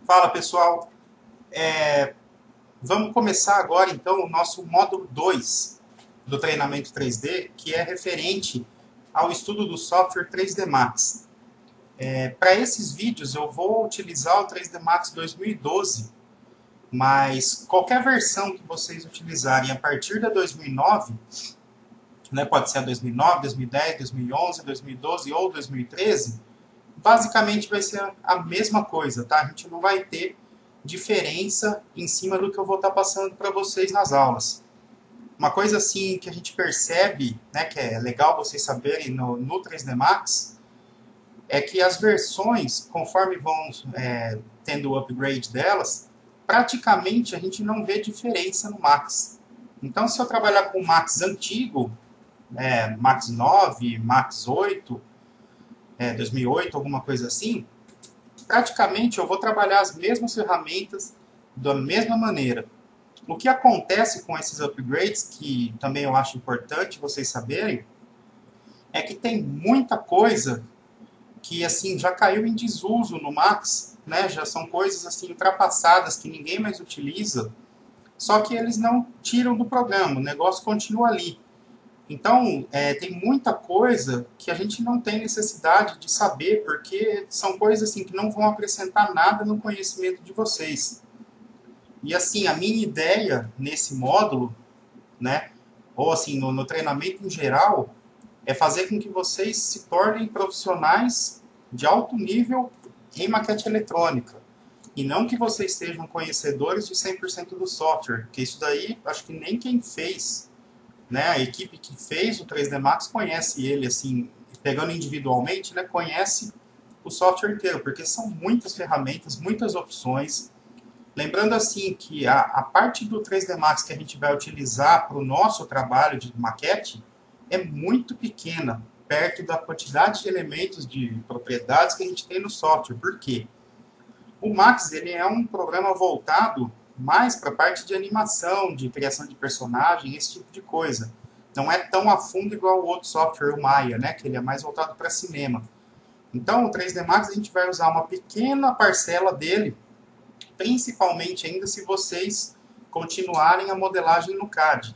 Fala pessoal, vamos começar agora então o nosso módulo 2 do treinamento 3D, que é referente ao estudo do software 3D Max. Para esses vídeos eu vou utilizar o 3D Max 2012, mas qualquer versão que vocês utilizarem a partir da 2009, né, pode ser a 2009, 2010, 2011, 2012 ou 2013, basicamente vai ser a mesma coisa, tá? A gente não vai ter diferença em cima do que eu vou estar passando para vocês nas aulas. Uma coisa assim que a gente percebe, né, que é legal vocês saberem no 3D Max, é que as versões, conforme vão tendo o upgrade delas, praticamente a gente não vê diferença no Max. Então, se eu trabalhar com o Max antigo, Max 9, Max 8, 2008, alguma coisa assim, praticamente eu vou trabalhar as mesmas ferramentas da mesma maneira. O que acontece com esses upgrades, que também eu acho importante vocês saberem, é que tem muita coisa que assim já caiu em desuso no Max, né? Já são coisas assim ultrapassadas que ninguém mais utiliza, só que eles não tiram do programa, o negócio continua ali. Então, tem muita coisa que a gente não tem necessidade de saber, porque são coisas assim, que não vão acrescentar nada no conhecimento de vocês. E assim, a minha ideia nesse módulo, né, ou assim, no treinamento em geral, é fazer com que vocês se tornem profissionais de alto nível em maquete eletrônica. E não que vocês sejam conhecedores de 100% do software, porque isso daí, acho que nem quem fez, né, a equipe que fez o 3D Max conhece ele, assim, pegando individualmente, né, conhece o software inteiro, porque são muitas ferramentas, muitas opções. Lembrando assim que a parte do 3D Max que a gente vai utilizar para o nosso trabalho de maquete é muito pequena, perto da quantidade de elementos, de propriedades que a gente tem no software. Por quê? O Max ele é um programa voltado mais para a parte de animação, de criação de personagem, esse tipo de coisa. Não é tão a fundo igual o outro software, o Maya, né, que ele é mais voltado para cinema. Então, o 3D Max a gente vai usar uma pequena parcela dele, principalmente ainda se vocês continuarem a modelagem no CAD.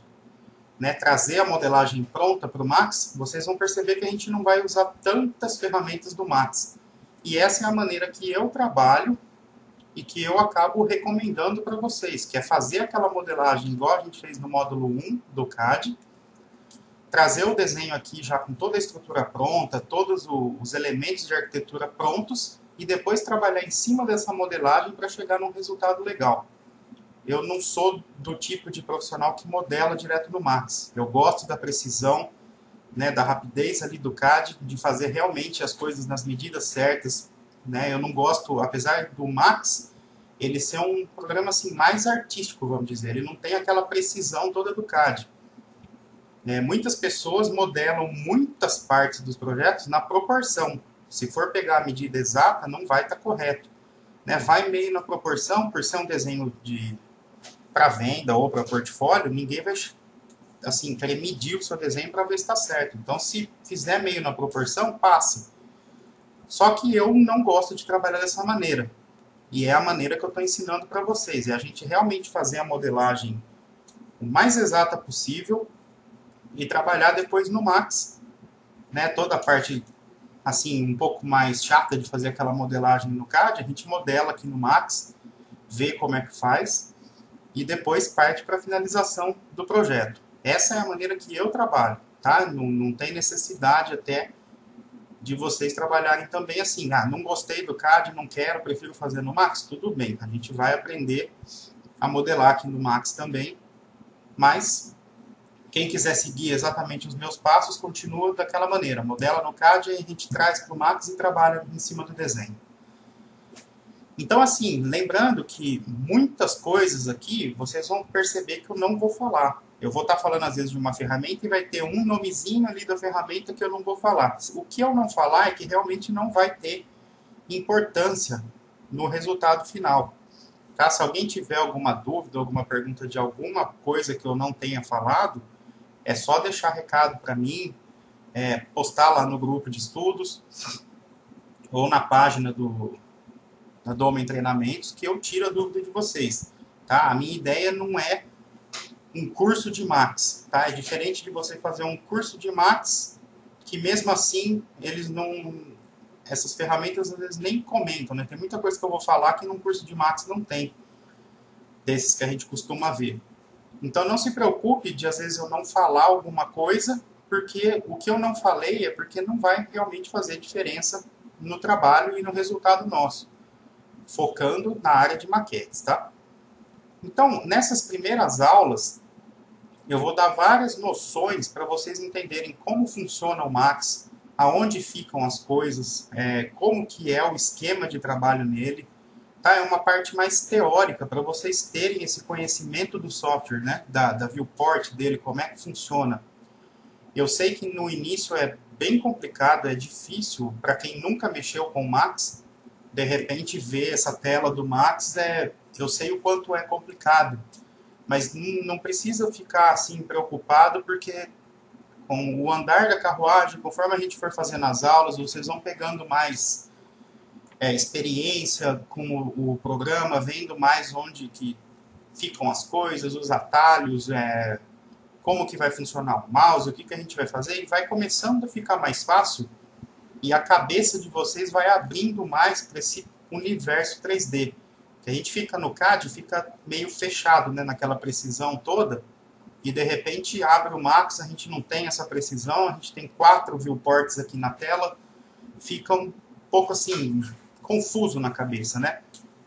Né, trazer a modelagem pronta para o Max, vocês vão perceber que a gente não vai usar tantas ferramentas do Max. E essa é a maneira que eu trabalho e que eu acabo recomendando para vocês, que é fazer aquela modelagem igual a gente fez no módulo 1 do CAD, trazer o desenho aqui já com toda a estrutura pronta, todos os elementos de arquitetura prontos, e depois trabalhar em cima dessa modelagem para chegar num resultado legal. Eu não sou do tipo de profissional que modela direto no Max. Eu gosto da precisão, né, da rapidez ali do CAD, de fazer realmente as coisas nas medidas certas. Né? Eu não gosto, apesar do Max, ele ser um programa assim, mais artístico, vamos dizer. Ele não tem aquela precisão toda do CAD. Muitas pessoas modelam muitas partes dos projetos na proporção. Se for pegar a medida exata, não vai estar correto. Né? Vai meio na proporção, por ser um desenho para venda ou para portfólio, ninguém vai assim, querer medir o seu desenho para ver se está certo. Então, se fizer meio na proporção, passa. Só que eu não gosto de trabalhar dessa maneira. E é a maneira que eu estou ensinando para vocês. É a gente realmente fazer a modelagem o mais exata possível e trabalhar depois no Max. Né? Toda a parte assim, um pouco mais chata de fazer aquela modelagem no CAD, a gente modela aqui no Max, vê como é que faz e depois parte para a finalização do projeto. Essa é a maneira que eu trabalho, tá? Não tem necessidade até de vocês trabalharem também assim. Ah, não gostei do CAD, não quero, prefiro fazer no Max. Tudo bem, a gente vai aprender a modelar aqui no Max também, mas quem quiser seguir exatamente os meus passos, continua daquela maneira. Modela no CAD e a gente traz para o Max e trabalha em cima do desenho. Então, assim, lembrando que muitas coisas aqui, vocês vão perceber que eu não vou falar. Eu vou estar falando, às vezes, de uma ferramenta e vai ter um nomezinho ali da ferramenta que eu não vou falar. O que eu não falar é que realmente não vai ter importância no resultado final. Tá? Se alguém tiver alguma dúvida, alguma pergunta de alguma coisa que eu não tenha falado, é só deixar recado para mim, postar lá no grupo de estudos ou na página da Domain Treinamentos, que eu tiro a dúvida de vocês. Tá? A minha ideia não é um curso de Max. Tá? É diferente de você fazer um curso de Max, que mesmo assim eles não... Essas ferramentas às vezes nem comentam, né? Tem muita coisa que eu vou falar que num curso de Max não tem, desses que a gente costuma ver. Então não se preocupe de às vezes eu não falar alguma coisa, porque o que eu não falei é porque não vai realmente fazer diferença no trabalho e no resultado nosso, focando na área de maquetes, tá? Então, nessas primeiras aulas, eu vou dar várias noções para vocês entenderem como funciona o Max, aonde ficam as coisas, como que é o esquema de trabalho nele. Tá? É uma parte mais teórica para vocês terem esse conhecimento do software, né? da viewport dele, como é que funciona. Eu sei que no início é bem complicado, é difícil para quem nunca mexeu com o Max, de repente ver essa tela do Max, eu sei o quanto é complicado, mas não precisa ficar assim preocupado, porque com o andar da carruagem, conforme a gente for fazendo as aulas, vocês vão pegando mais experiência com o programa, vendo mais onde que ficam as coisas, os atalhos, como que vai funcionar o mouse, o que, que a gente vai fazer, e vai começando a ficar mais fácil, e a cabeça de vocês vai abrindo mais para esse universo 3D. Que a gente fica no CAD, fica meio fechado, né, naquela precisão toda, e de repente abre o Max, a gente não tem essa precisão, a gente tem 4 viewports aqui na tela, fica um pouco assim, confuso na cabeça, né?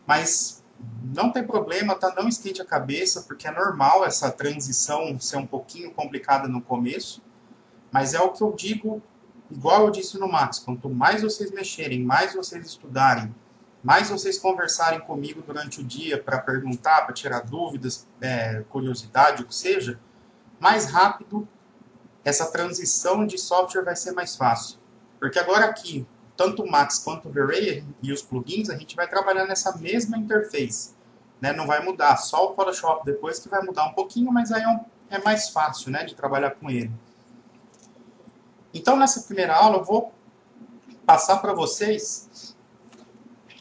Mas não tem problema, tá? Não esquente a cabeça, porque é normal essa transição ser um pouquinho complicada no começo, mas é o que eu digo, igual eu disse no Max, quanto mais vocês mexerem, mais vocês estudarem, mais vocês conversarem comigo durante o dia para perguntar, para tirar dúvidas, curiosidade, o que seja, mais rápido essa transição de software vai ser mais fácil. Porque agora aqui, tanto o Max quanto o V-Ray e os plugins, a gente vai trabalhar nessa mesma interface. Né? Não vai mudar, só o Photoshop depois que vai mudar um pouquinho, mas aí é mais fácil, né, de trabalhar com ele. Então, nessa primeira aula, eu vou passar para vocês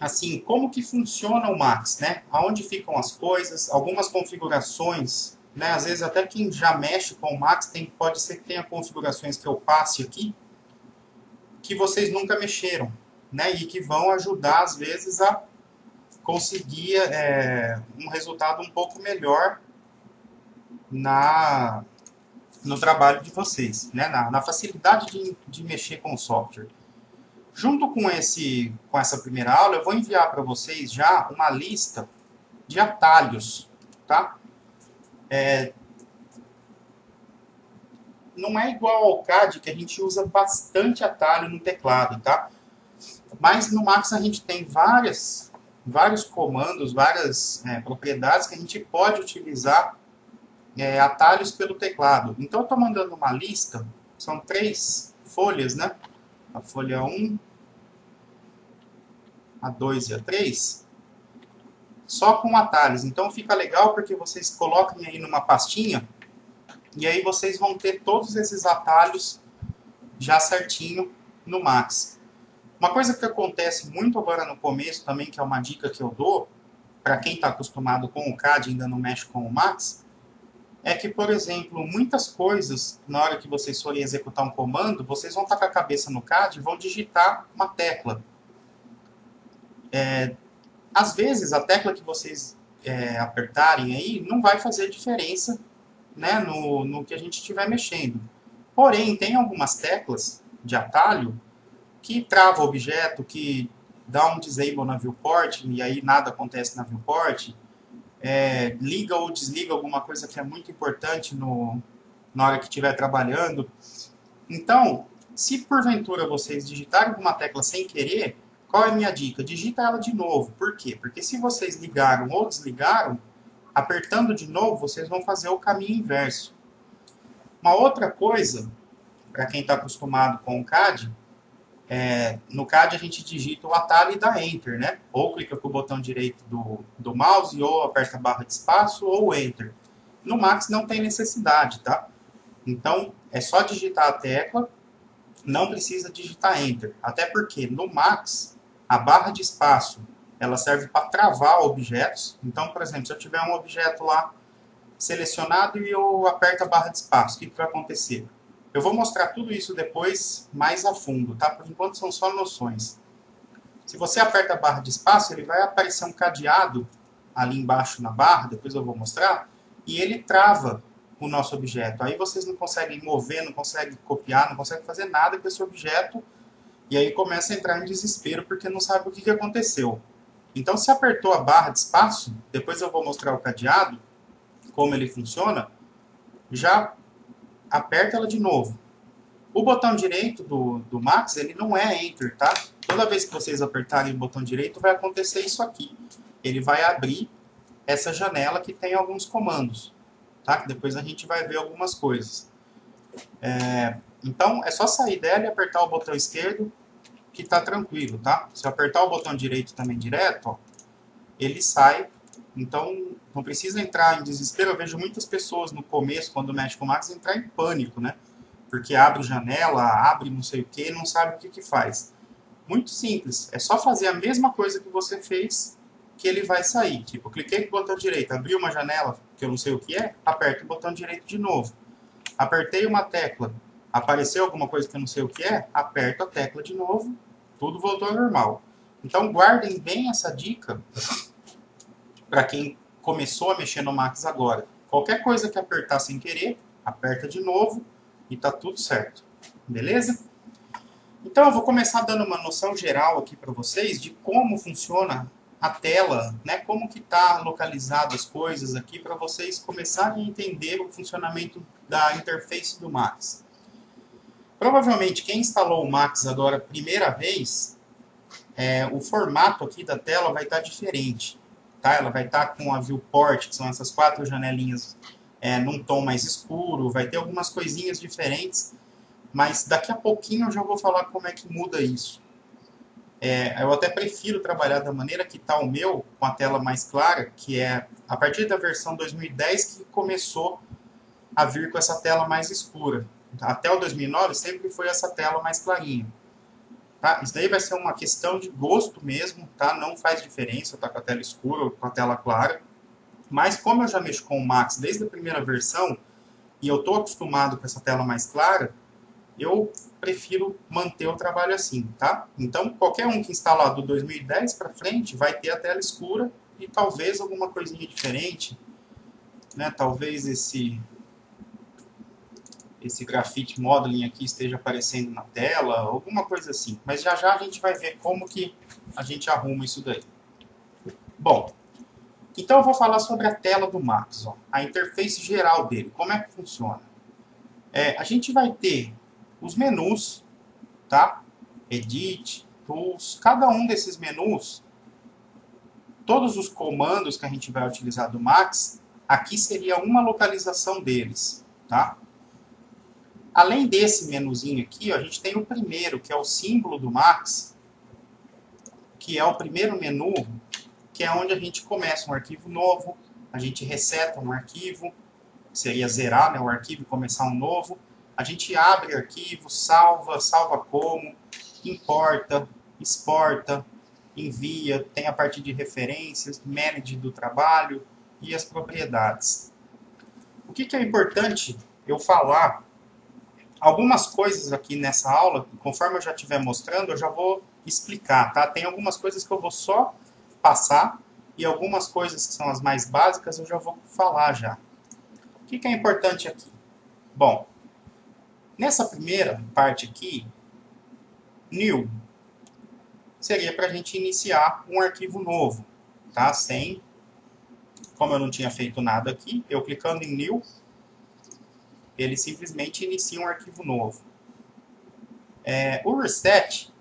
assim, como que funciona o Max, né? Aonde ficam as coisas, algumas configurações, né? Às vezes até quem já mexe com o Max pode ser que tenha configurações que eu passe aqui que vocês nunca mexeram, né? E que vão ajudar às vezes a conseguir um resultado um pouco melhor no trabalho de vocês, né? Na facilidade de mexer com o software. Junto com essa primeira aula, eu vou enviar para vocês já uma lista de atalhos, tá? Não é igual ao CAD, que a gente usa bastante atalho no teclado, tá? Mas no Max a gente tem vários comandos, várias propriedades que a gente pode utilizar atalhos pelo teclado. Então eu estou mandando uma lista, são 3 folhas, né? A folha 1, a 2 e a 3, só com atalhos. Então fica legal porque vocês coloquem aí numa pastinha e aí vocês vão ter todos esses atalhos já certinho no Max. Uma coisa que acontece muito agora no começo também, que é uma dica que eu dou, para quem está acostumado com o CAD e ainda não mexe com o Max, é que, por exemplo, muitas coisas, na hora que vocês forem executar um comando, vocês vão estar com a cabeça no CAD e vão digitar uma tecla. Às vezes, a tecla que vocês apertarem aí não vai fazer diferença, né, no que a gente estiver mexendo. Porém, tem algumas teclas de atalho que trava o objeto, que dá um disable na viewport, e aí nada acontece na viewport, liga ou desliga alguma coisa que é muito importante na hora que estiver trabalhando. Então, se porventura vocês digitarem alguma tecla sem querer, qual é a minha dica? Digita ela de novo. Por quê? Porque se vocês ligaram ou desligaram, apertando de novo, vocês vão fazer o caminho inverso. Uma outra coisa, para quem está acostumado com o CAD, No CAD a gente digita o atalho e dá Enter, né? Ou clica com o botão direito do mouse, ou aperta a barra de espaço, ou Enter. No Max não tem necessidade, tá? Então, é só digitar a tecla, não precisa digitar Enter. Até porque no Max, a barra de espaço, ela serve para travar objetos. Então, por exemplo, se eu tiver um objeto lá selecionado e eu aperto a barra de espaço, o que vai acontecer? Eu vou mostrar tudo isso depois mais a fundo, tá? Por enquanto são só noções. Se você aperta a barra de espaço, ele vai aparecer um cadeado ali embaixo na barra, depois eu vou mostrar, e ele trava o nosso objeto. Aí vocês não conseguem mover, não conseguem copiar, não conseguem fazer nada com esse objeto, e aí começa a entrar em desespero porque não sabe o que aconteceu. Então, se apertou a barra de espaço, depois eu vou mostrar o cadeado, como ele funciona, já aperta ela de novo. O botão direito do Max, ele não é Enter, tá? Toda vez que vocês apertarem o botão direito, vai acontecer isso aqui. Ele vai abrir essa janela que tem alguns comandos, tá? Que depois a gente vai ver algumas coisas. Então, é só sair dela e apertar o botão esquerdo, que tá tranquilo, tá? Se eu apertar o botão direito também direto, ó, ele sai. Então, não precisa entrar em desespero. Eu vejo muitas pessoas no começo, quando mexe com o Max, entrar em pânico, né? Porque abre janela, abre não sei o que, não sabe o que faz. Muito simples. É só fazer a mesma coisa que você fez que ele vai sair. Tipo, cliquei com o botão direito, abri uma janela que eu não sei o que é, aperto o botão direito de novo. Apertei uma tecla, apareceu alguma coisa que eu não sei o que é, aperto a tecla de novo, tudo voltou ao normal. Então guardem bem essa dica para quem começou a mexer no Max agora. Qualquer coisa que apertar sem querer, aperta de novo e tá tudo certo. Beleza? Então eu vou começar dando uma noção geral aqui para vocês de como funciona a tela, né? Como que tá localizado as coisas aqui para vocês começarem a entender o funcionamento da interface do Max. Provavelmente quem instalou o Max agora a primeira vez, o formato aqui da tela vai estar diferente. Tá? Ela vai estar com a viewport, que são essas 4 janelinhas num tom mais escuro, vai ter algumas coisinhas diferentes, mas daqui a pouquinho eu já vou falar como é que muda isso. Eu até prefiro trabalhar da maneira que está o meu, com a tela mais clara, que é a partir da versão 2010 que começou a vir com essa tela mais escura. Até o 2009 sempre foi essa tela mais clarinha. Tá? Isso daí vai ser uma questão de gosto mesmo, tá? Não faz diferença tá com a tela escura ou com a tela clara. Mas como eu já mexo com o Max desde a primeira versão, e eu estou acostumado com essa tela mais clara, eu prefiro manter o trabalho assim, tá? Então, qualquer um que instalar do 2010 para frente vai ter a tela escura e talvez alguma coisinha diferente, né? Talvez esse grafite modeling aqui esteja aparecendo na tela, alguma coisa assim. Mas já já a gente vai ver como que a gente arruma isso daí. Bom, então eu vou falar sobre a tela do Max, ó, a interface geral dele, como é que funciona. A gente vai ter os menus, tá? Edit, Tools, cada um desses menus, todos os comandos que a gente vai utilizar do Max, aqui seria uma localização deles, tá? Além desse menuzinho aqui, ó, a gente tem o primeiro, que é o símbolo do Max, que é o primeiro menu, que é onde a gente começa um arquivo novo, a gente reseta um arquivo, seria zerar, né, o arquivo e começar um novo. A gente abre arquivo, salva como, importa, exporta, envia, tem a parte de referências, manage do trabalho e as propriedades. O que é importante eu falar? Algumas coisas aqui nessa aula, conforme eu já estiver mostrando, eu já vou explicar, tá? Tem algumas coisas que eu vou só passar e algumas coisas que são as mais básicas eu já vou falar já. O que é importante aqui? Bom, nessa primeira parte aqui, New, seria para a gente iniciar um arquivo novo, tá? Como eu não tinha feito nada aqui, eu clicando em New, ele simplesmente inicia um arquivo novo. O Reset,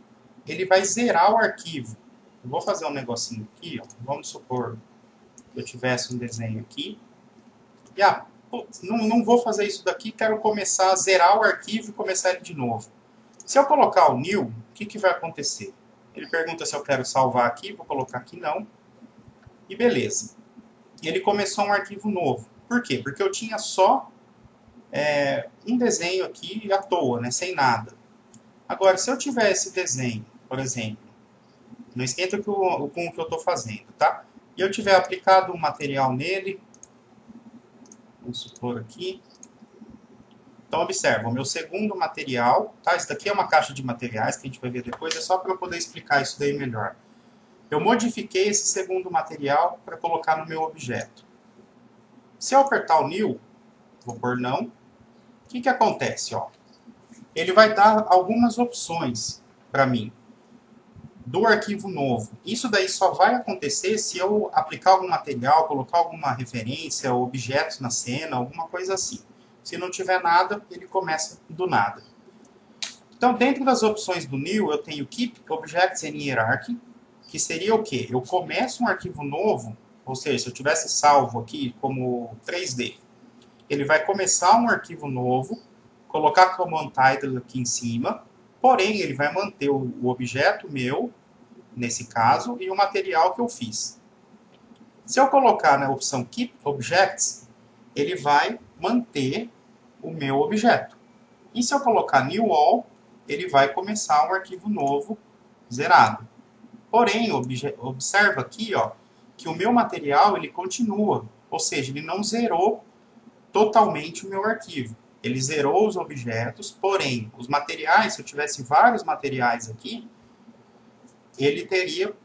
ele vai zerar o arquivo. Eu vou fazer um negocinho aqui, ó. Vamos supor que eu tivesse um desenho aqui. E, putz, não vou fazer isso daqui, quero começar a zerar o arquivo e começar ele de novo. Se eu colocar o new, o que vai acontecer? Ele pergunta se eu quero salvar aqui, vou colocar aqui não. E beleza. Ele começou um arquivo novo. Por quê? Porque eu tinha só um desenho aqui à toa, né? Sem nada. Agora, se eu tiver esse desenho, por exemplo, não esquenta com o que eu estou fazendo, tá? E eu tiver aplicado um material nele, vamos supor aqui. Então, observa, o meu segundo material, tá? Isso daqui é uma caixa de materiais que a gente vai ver depois, é só para eu poder explicar isso daí melhor. Eu modifiquei esse segundo material para colocar no meu objeto. Se eu apertar o New, vou pôr não, o que acontece? Ó? Ele vai dar algumas opções para mim do arquivo novo. Isso daí só vai acontecer se eu aplicar algum material, colocar alguma referência, objetos na cena, alguma coisa assim. Se não tiver nada, ele começa do nada. Então, dentro das opções do New, eu tenho Keep Objects in Hierarchy, que seria o quê? Eu começo um arquivo novo, ou seja, se eu tivesse salvo aqui como 3D, ele vai começar um arquivo novo, colocar Command Title aqui em cima, porém, ele vai manter o objeto meu, nesse caso, e o material que eu fiz. Se eu colocar na opção Keep Objects, ele vai manter o meu objeto. E se eu colocar New All, ele vai começar um arquivo novo, zerado. Porém, observa aqui, ó, que o meu material ele continua, ou seja, ele não zerou totalmente o meu arquivo. Ele zerou os objetos, porém, os materiais, se eu tivesse vários materiais aqui, ele teria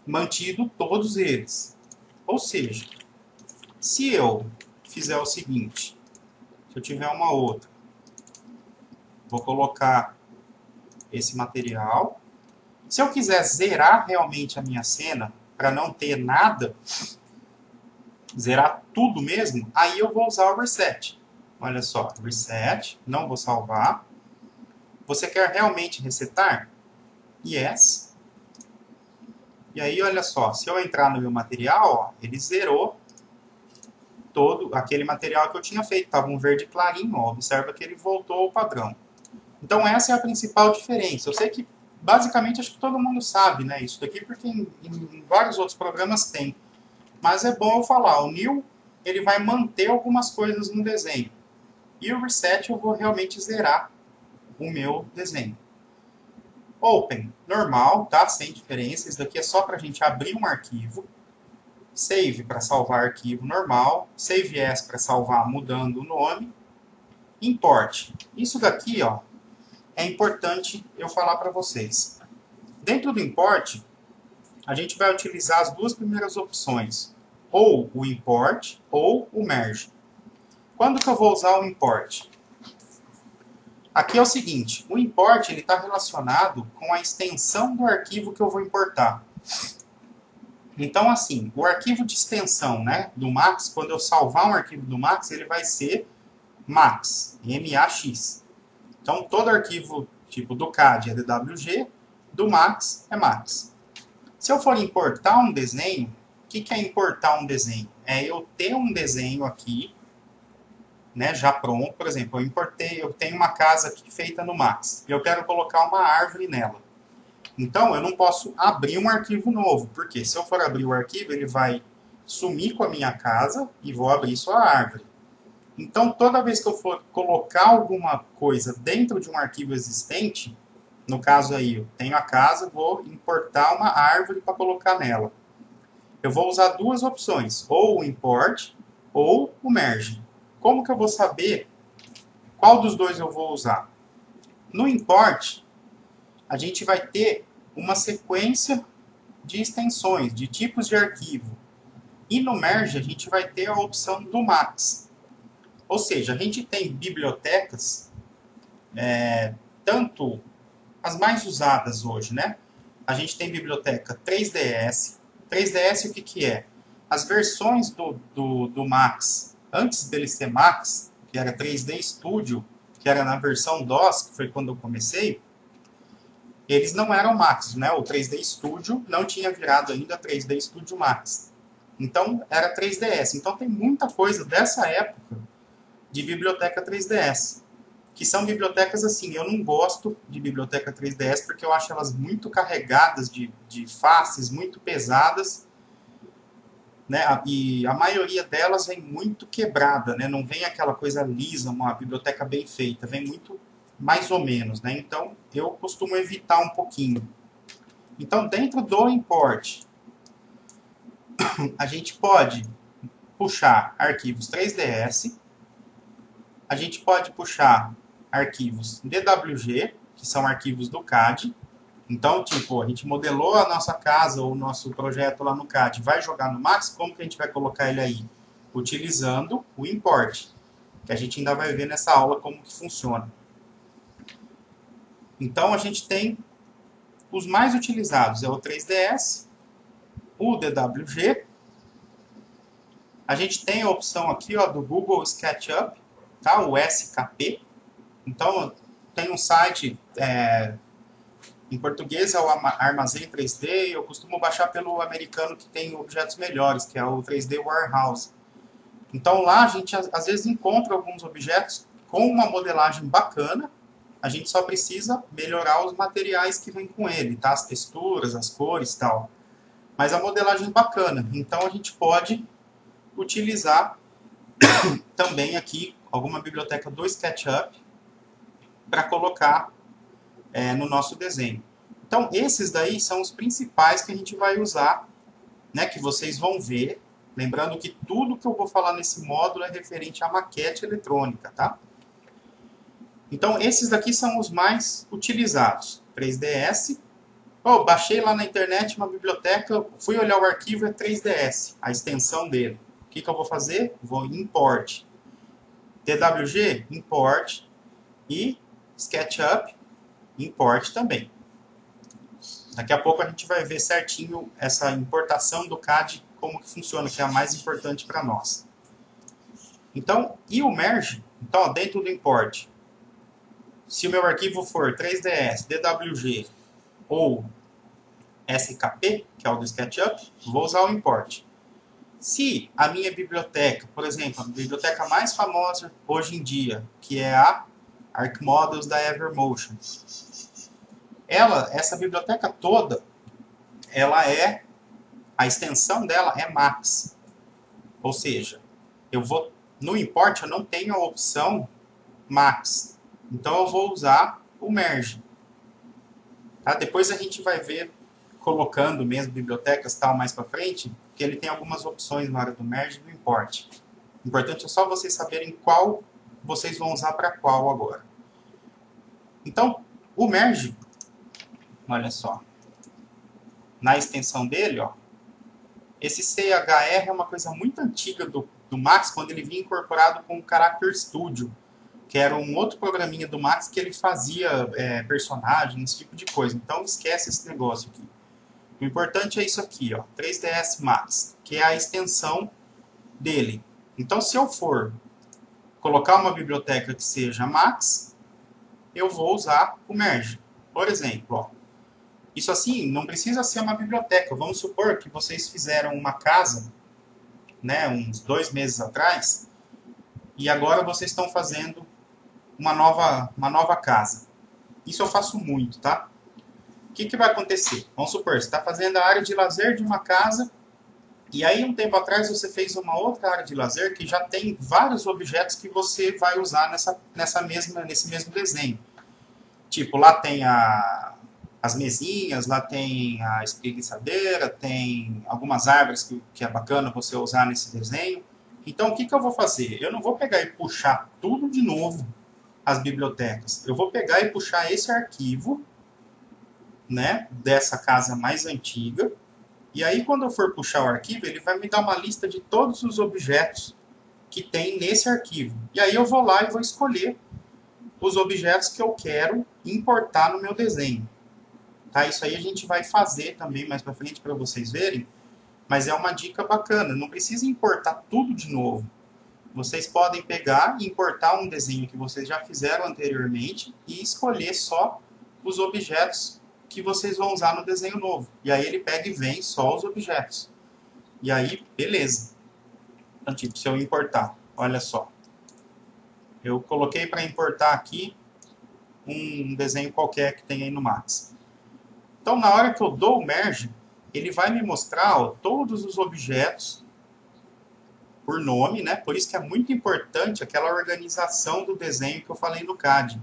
mantido todos eles. Ou seja, se eu fizer o seguinte, se eu tiver uma outra, vou colocar esse material. Se eu quiser zerar realmente a minha cena, para não ter nada, zerar tudo mesmo, aí eu vou usar o Reset. Olha só, Reset, não vou salvar. Você quer realmente resetar? Yes. E aí, olha só, se eu entrar no meu material, ó, ele zerou todo aquele material que eu tinha feito. Estava um verde clarinho, ó, observa que ele voltou ao padrão. Então essa é a principal diferença. Eu sei que, basicamente, acho que todo mundo sabe, né, isso daqui, porque em vários outros programas tem. Mas é bom eu falar, o New, ele vai manter algumas coisas no desenho. E o Reset eu vou realmente zerar o meu desenho. Open, normal, tá? Sem diferença. Isso daqui é só para a gente abrir um arquivo. Save para salvar arquivo normal. Save as para salvar mudando o nome. Import. Isso daqui, ó, é importante eu falar para vocês. Dentro do import, a gente vai utilizar as duas primeiras opções. Ou o import ou o merge. Quando que eu vou usar o import? Aqui é o seguinte, o import está relacionado com a extensão do arquivo que eu vou importar. Então, assim, o arquivo de extensão, né, do Max, quando eu salvar um arquivo do Max, ele vai ser Max, M-A-X. Então, todo arquivo tipo do CAD é DWG, do Max é Max. Se eu for importar um desenho, o que é importar um desenho? É eu ter um desenho aqui, né, já pronto. Por exemplo, eu tenho uma casa aqui feita no Max e eu quero colocar uma árvore nela. Então, eu não posso abrir um arquivo novo, porque se eu for abrir o arquivo, ele vai sumir com a minha casa e vou abrir só a árvore. Então, toda vez que eu for colocar alguma coisa dentro de um arquivo existente, no caso aí, eu tenho a casa, vou importar uma árvore para colocar nela. Eu vou usar duas opções, ou o import ou o merge. Como que eu vou saber qual dos dois eu vou usar? No import, a gente vai ter uma sequência de extensões, de tipos de arquivo. E no merge, a gente vai ter a opção do Max. Ou seja, a gente tem bibliotecas, tanto as mais usadas hoje, né? A gente tem biblioteca 3DS. 3DS o que é? As versões do Max, antes dele ser Max, que era 3D Studio, que era na versão DOS, que foi quando eu comecei, eles não eram Max, né? O 3D Studio não tinha virado ainda 3D Studio Max. Então, era 3DS. Então, tem muita coisa dessa época de biblioteca 3DS. que são bibliotecas assim, eu não gosto de biblioteca 3DS porque eu acho elas muito carregadas de faces, muito pesadas, né? E a maioria delas vem muito quebrada, né? Não vem aquela coisa lisa, uma biblioteca bem feita, vem muito mais ou menos, né? Então, eu costumo evitar um pouquinho. Então, dentro do import, a gente pode puxar arquivos 3DS, a gente pode puxar arquivos DWG, que são arquivos do CAD. Então, tipo, a gente modelou a nossa casa ou o nosso projeto lá no CAD, vai jogar no Max, como que a gente vai colocar ele aí? Utilizando o import, que a gente ainda vai ver nessa aula como que funciona. Então, a gente tem os mais utilizados, é o 3DS, o DWG, a gente tem a opção aqui ó, do Google SketchUp, tá? O SKP. Então, tem um site, em português é o Armazém 3D, eu costumo baixar pelo americano que tem objetos melhores, que é o 3D Warehouse. Então, lá a gente às vezes encontra alguns objetos com uma modelagem bacana, a gente só precisa melhorar os materiais que vêm com ele, tá? As texturas, as cores e tal. Mas a modelagem é bacana, então a gente pode utilizar também aqui alguma biblioteca do SketchUp para colocar no nosso desenho. Então, esses daí são os principais que a gente vai usar, né, que vocês vão ver. Lembrando que tudo que eu vou falar nesse módulo é referente à maquete eletrônica, tá? Então, esses daqui são os mais utilizados. 3DS. Oh, baixei lá na internet uma biblioteca, fui olhar o arquivo, é 3DS, a extensão dele. O que eu vou fazer? Vou em import. DWG, import. E SketchUp, import também. Daqui a pouco a gente vai ver certinho essa importação do CAD, como que funciona, que é a mais importante para nós. Então, e o merge? Então, ó, dentro do import, se o meu arquivo for 3DS, DWG ou SKP, que é o do SketchUp, vou usar o import. Se a minha biblioteca, por exemplo, a biblioteca mais famosa hoje em dia, que é a ArcModels da Evermotion, essa biblioteca toda, a extensão dela é Max. Ou seja, no import eu não tenho a opção Max. Então eu vou usar o Merge. Tá? Depois a gente vai ver, colocando mesmo bibliotecas tal mais para frente, que ele tem algumas opções na hora do Merge e do Import. O importante é só vocês saberem qual vocês vão usar para qual agora. Então, o Merge, olha só, na extensão dele, ó, esse CHR é uma coisa muito antiga do Max, quando ele vinha incorporado com o Character Studio, que era um outro programinha do Max que ele fazia personagem, esse tipo de coisa. Então esquece esse negócio aqui. O importante é isso aqui, ó, 3ds Max, que é a extensão dele. Então se eu for colocar uma biblioteca que seja Max, eu vou usar o Merge. Por exemplo, ó, isso assim não precisa ser uma biblioteca. Vamos supor que vocês fizeram uma casa, né, uns 2 meses atrás, e agora vocês estão fazendo uma nova casa. Isso eu faço muito, tá? O que vai acontecer? Vamos supor, você está fazendo a área de lazer de uma casa, e aí um tempo atrás você fez uma outra área de lazer que já tem vários objetos que você vai usar nesse mesmo desenho. Tipo, lá tem as mesinhas, lá tem a espreguiçadeira, tem algumas árvores que é bacana você usar nesse desenho. Então, o que eu vou fazer? Eu não vou pegar e puxar tudo de novo, as bibliotecas. Eu vou pegar e puxar esse arquivo, né, dessa casa mais antiga, e aí quando eu for puxar o arquivo, ele vai me dar uma lista de todos os objetos que tem nesse arquivo. E aí eu vou lá e vou escolher os objetos que eu quero importar no meu desenho. Tá? Isso aí a gente vai fazer também mais para frente para vocês verem, mas é uma dica bacana, não precisa importar tudo de novo. Vocês podem pegar e importar um desenho que vocês já fizeram anteriormente e escolher só os objetos que vocês vão usar no desenho novo. E aí ele pega e vem só os objetos. E aí, beleza. Então, tipo, se eu importar, olha só. Eu coloquei para importar aqui um desenho qualquer que tem aí no Max. Então, na hora que eu dou o Merge, ele vai me mostrar, ó, todos os objetos por nome, né? Por isso que é muito importante aquela organização do desenho que eu falei no CAD.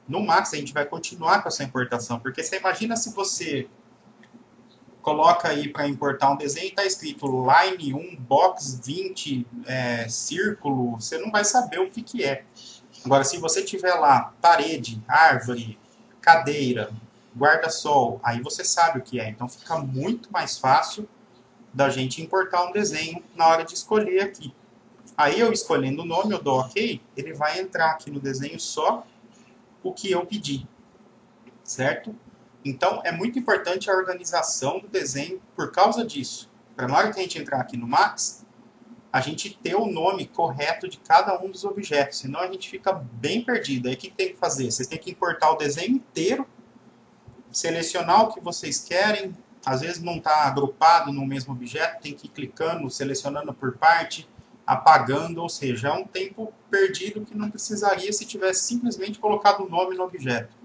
No Max, a gente vai continuar com essa importação, porque você imagina se você coloca aí para importar um desenho e está escrito line 1, box 20, círculo, você não vai saber o que, que é. Agora, se você tiver lá parede, árvore, cadeira, guarda-sol, aí você sabe o que é. Então fica muito mais fácil da gente importar um desenho na hora de escolher aqui. Aí eu escolhendo o nome, eu dou OK, ele vai entrar aqui no desenho só o que eu pedi, certo? Então é muito importante a organização do desenho por causa disso. Para na hora que a gente entrar aqui no Max, a gente ter o nome correto de cada um dos objetos, senão a gente fica bem perdido. Aí o que tem que fazer? Vocês têm que importar o desenho inteiro, selecionar o que vocês querem, às vezes não está agrupado no mesmo objeto, tem que ir clicando, selecionando por parte, apagando, ou seja, é um tempo perdido que não precisaria se tivesse simplesmente colocado o nome no objeto.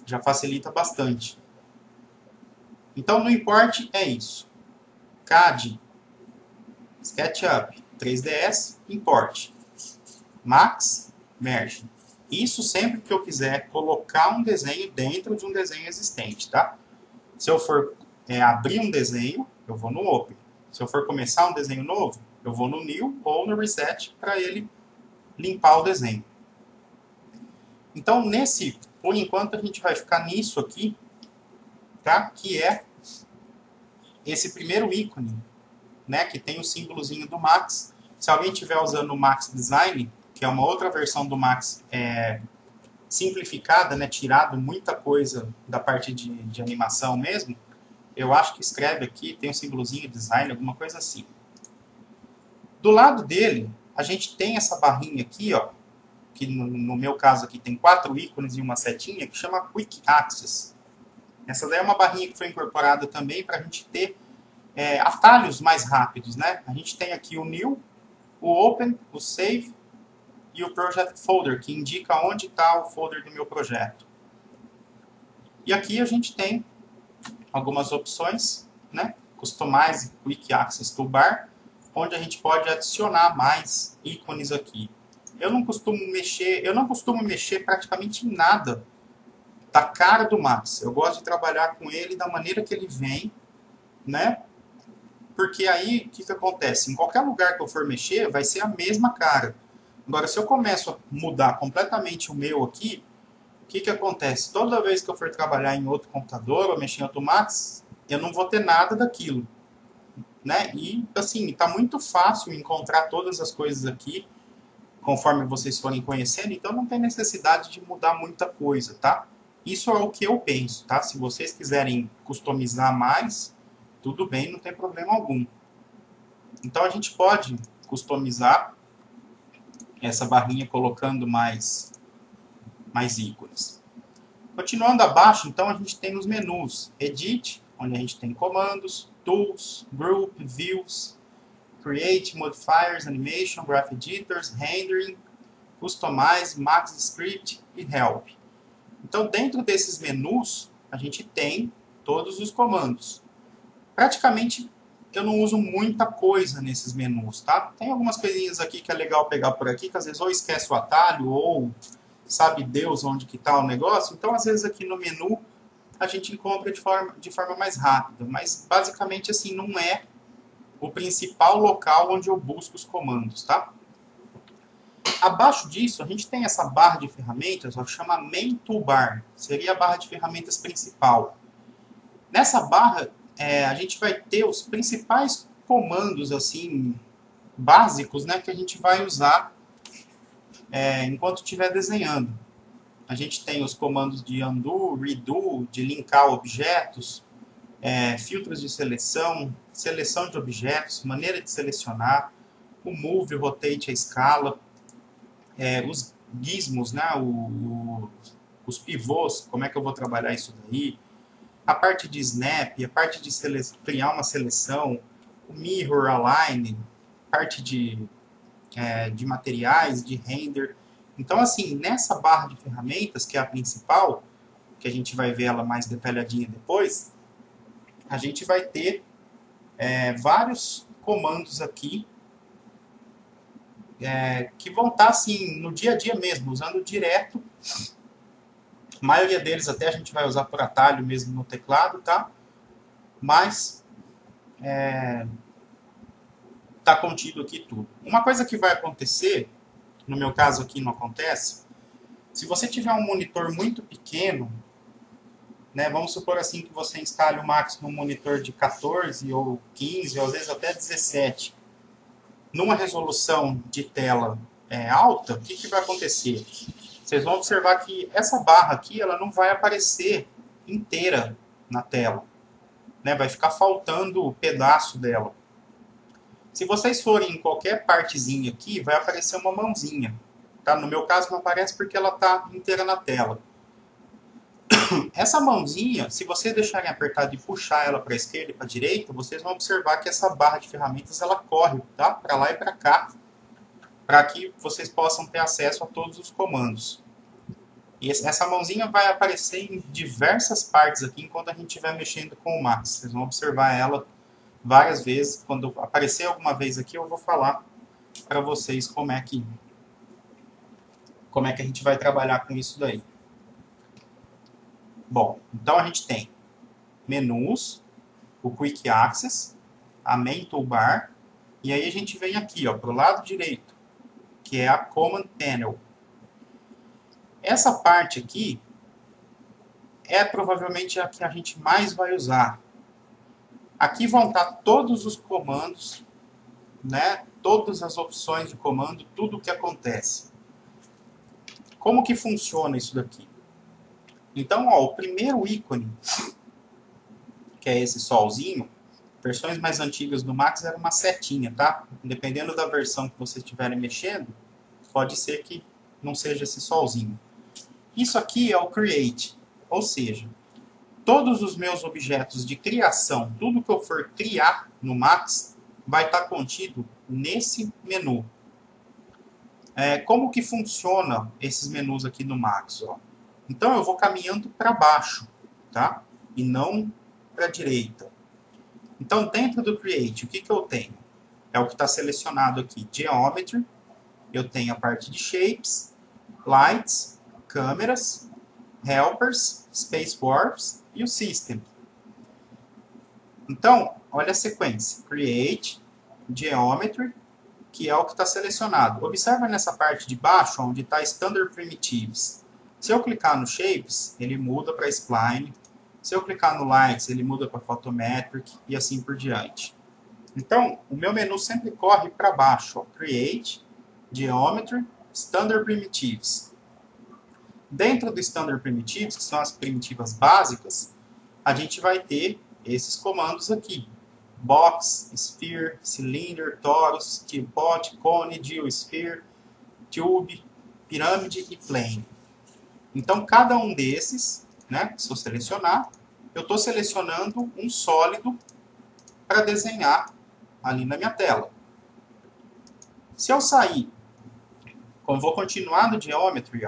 Já facilita bastante. Então, no import é isso. CAD, SketchUp, 3ds, import. Max, merge. Isso sempre que eu quiser colocar um desenho dentro de um desenho existente, tá? Se eu for abrir um desenho, eu vou no Open. Se eu for começar um desenho novo, eu vou no New ou no Reset para ele limpar o desenho. Então, por enquanto, a gente vai ficar nisso aqui, tá? Que é esse primeiro ícone, né? Que tem o símbolozinho do Max. Se alguém estiver usando o Max Design, que é uma outra versão do Max simplificada, né? Tirado muita coisa da parte de animação mesmo, eu acho que escreve aqui, tem um símbolozinho Design, alguma coisa assim. Do lado dele, a gente tem essa barrinha aqui, ó, que no meu caso aqui tem 4 ícones e uma setinha, que chama Quick Access. Essa daí é uma barrinha que foi incorporada também para a gente ter atalhos mais rápidos, né? A gente tem aqui o New, o Open, o Save e o Project Folder, que indica onde está o folder do meu projeto. E aqui a gente tem algumas opções, né? Customize Quick Access Toolbar, onde a gente pode adicionar mais ícones aqui. Eu não costumo mexer praticamente em nada da cara do Max. Eu gosto de trabalhar com ele da maneira que ele vem, né? Porque aí, o que acontece? Em qualquer lugar que eu for mexer, vai ser a mesma cara. Agora, se eu começo a mudar completamente o meu aqui, o que acontece? Toda vez que eu for trabalhar em outro computador ou mexer em outro Max, eu não vou ter nada daquilo, né? E, assim, está muito fácil encontrar todas as coisas aqui, conforme vocês forem conhecendo, então não tem necessidade de mudar muita coisa, tá? Isso é o que eu penso, tá? Se vocês quiserem customizar mais, tudo bem, não tem problema algum. Então a gente pode customizar essa barrinha colocando mais ícones. Continuando abaixo, então a gente tem os menus Edit, onde a gente tem comandos, Tools, Group, Views, Create, Modifiers, Animation, Graph Editors, Rendering, Customize, Max Script e Help. Então, dentro desses menus, a gente tem todos os comandos. Praticamente, eu não uso muita coisa nesses menus, tá? Tem algumas coisinhas aqui que é legal pegar por aqui, que às vezes ou esquece o atalho, ou sabe Deus onde que está o negócio. Então, às vezes aqui no menu, a gente encontra de forma mais rápida. Mas, basicamente, assim, não é o principal local onde eu busco os comandos, tá? Abaixo disso, a gente tem essa barra de ferramentas, ó, chama Main Toolbar. Seria a barra de ferramentas principal. Nessa barra, a gente vai ter os principais comandos, assim, básicos, né, que a gente vai usar enquanto estiver desenhando. A gente tem os comandos de undo, redo, de linkar objetos, filtros de seleção, seleção de objetos, maneira de selecionar, o move, o rotate, a escala, os gizmos, né, os pivôs, como é que eu vou trabalhar isso daí, a parte de snap, a parte de criar uma seleção, o mirror, align, parte de de materiais, de render. Então, assim, nessa barra de ferramentas, que é a principal, que a gente vai ver ela mais detalhadinha depois, a gente vai ter vários comandos aqui que vão estar assim no dia a dia mesmo, usando direto. A maioria deles até a gente vai usar por atalho mesmo no teclado, tá? Mas tá contido aqui tudo. Uma coisa que vai acontecer, no meu caso aqui não acontece, se você tiver um monitor muito pequeno, né, vamos supor assim que você instale o Max num monitor de 14 ou 15, ou às vezes até 17, numa resolução de tela alta, o que vai acontecer? Vocês vão observar que essa barra aqui ela não vai aparecer inteira na tela, né? Vai ficar faltando pedaço dela. Se vocês forem em qualquer partezinha aqui, vai aparecer uma mãozinha. Tá? No meu caso não aparece porque ela está inteira na tela. Essa mãozinha, se vocês deixarem apertado e puxar ela para a esquerda e para a direita, vocês vão observar que essa barra de ferramentas ela corre, tá? Para lá e para cá, para que vocês possam ter acesso a todos os comandos. E essa mãozinha vai aparecer em diversas partes aqui enquanto a gente estiver mexendo com o Max. Vocês vão observar ela várias vezes. Quando aparecer alguma vez aqui, eu vou falar para vocês como é que a gente vai trabalhar com isso daí. Bom, então a gente tem menus, o Quick Access, a Main Toolbar, e aí a gente vem aqui para o lado direito, que é a Command Panel. Essa parte aqui é provavelmente a que a gente mais vai usar. Aqui vão estar todos os comandos, né? Todas as opções de comando, tudo o que acontece. Como que funciona isso daqui? Então, o primeiro ícone, que é esse solzinho, versões mais antigas do Max era uma setinha, tá? Dependendo da versão que vocês estiverem mexendo, pode ser que não seja esse solzinho. Isso aqui é o Create, ou seja, todos os meus objetos de criação, tudo que eu for criar no Max, vai estar contido nesse menu. Como que funciona esses menus aqui no Max? Então eu vou caminhando para baixo, tá? E não para a direita. Então dentro do Create, o que eu tenho? É o que está selecionado aqui, Geometry, eu tenho a parte de Shapes, Lights, Câmeras, Helpers, Space Warps e o System. Então, olha a sequência. Create, Geometry, que é o que está selecionado. Observa nessa parte de baixo, onde está Standard Primitives. Se eu clicar no Shapes, ele muda para Spline. Se eu clicar no Lights, ele muda para Photometric e assim por diante. Então, o meu menu sempre corre para baixo. Create, Geometry, Standard Primitives. Dentro do Standard Primitives, que são as primitivas básicas, a gente vai ter esses comandos aqui. Box, Sphere, Cylinder, Torus, Teapot, Cone, Geosphere, Tube, Pirâmide e Plane. Então, cada um desses, né, se eu selecionar, eu estou selecionando um sólido para desenhar ali na minha tela. Se eu sair, como vou continuar no Geometry,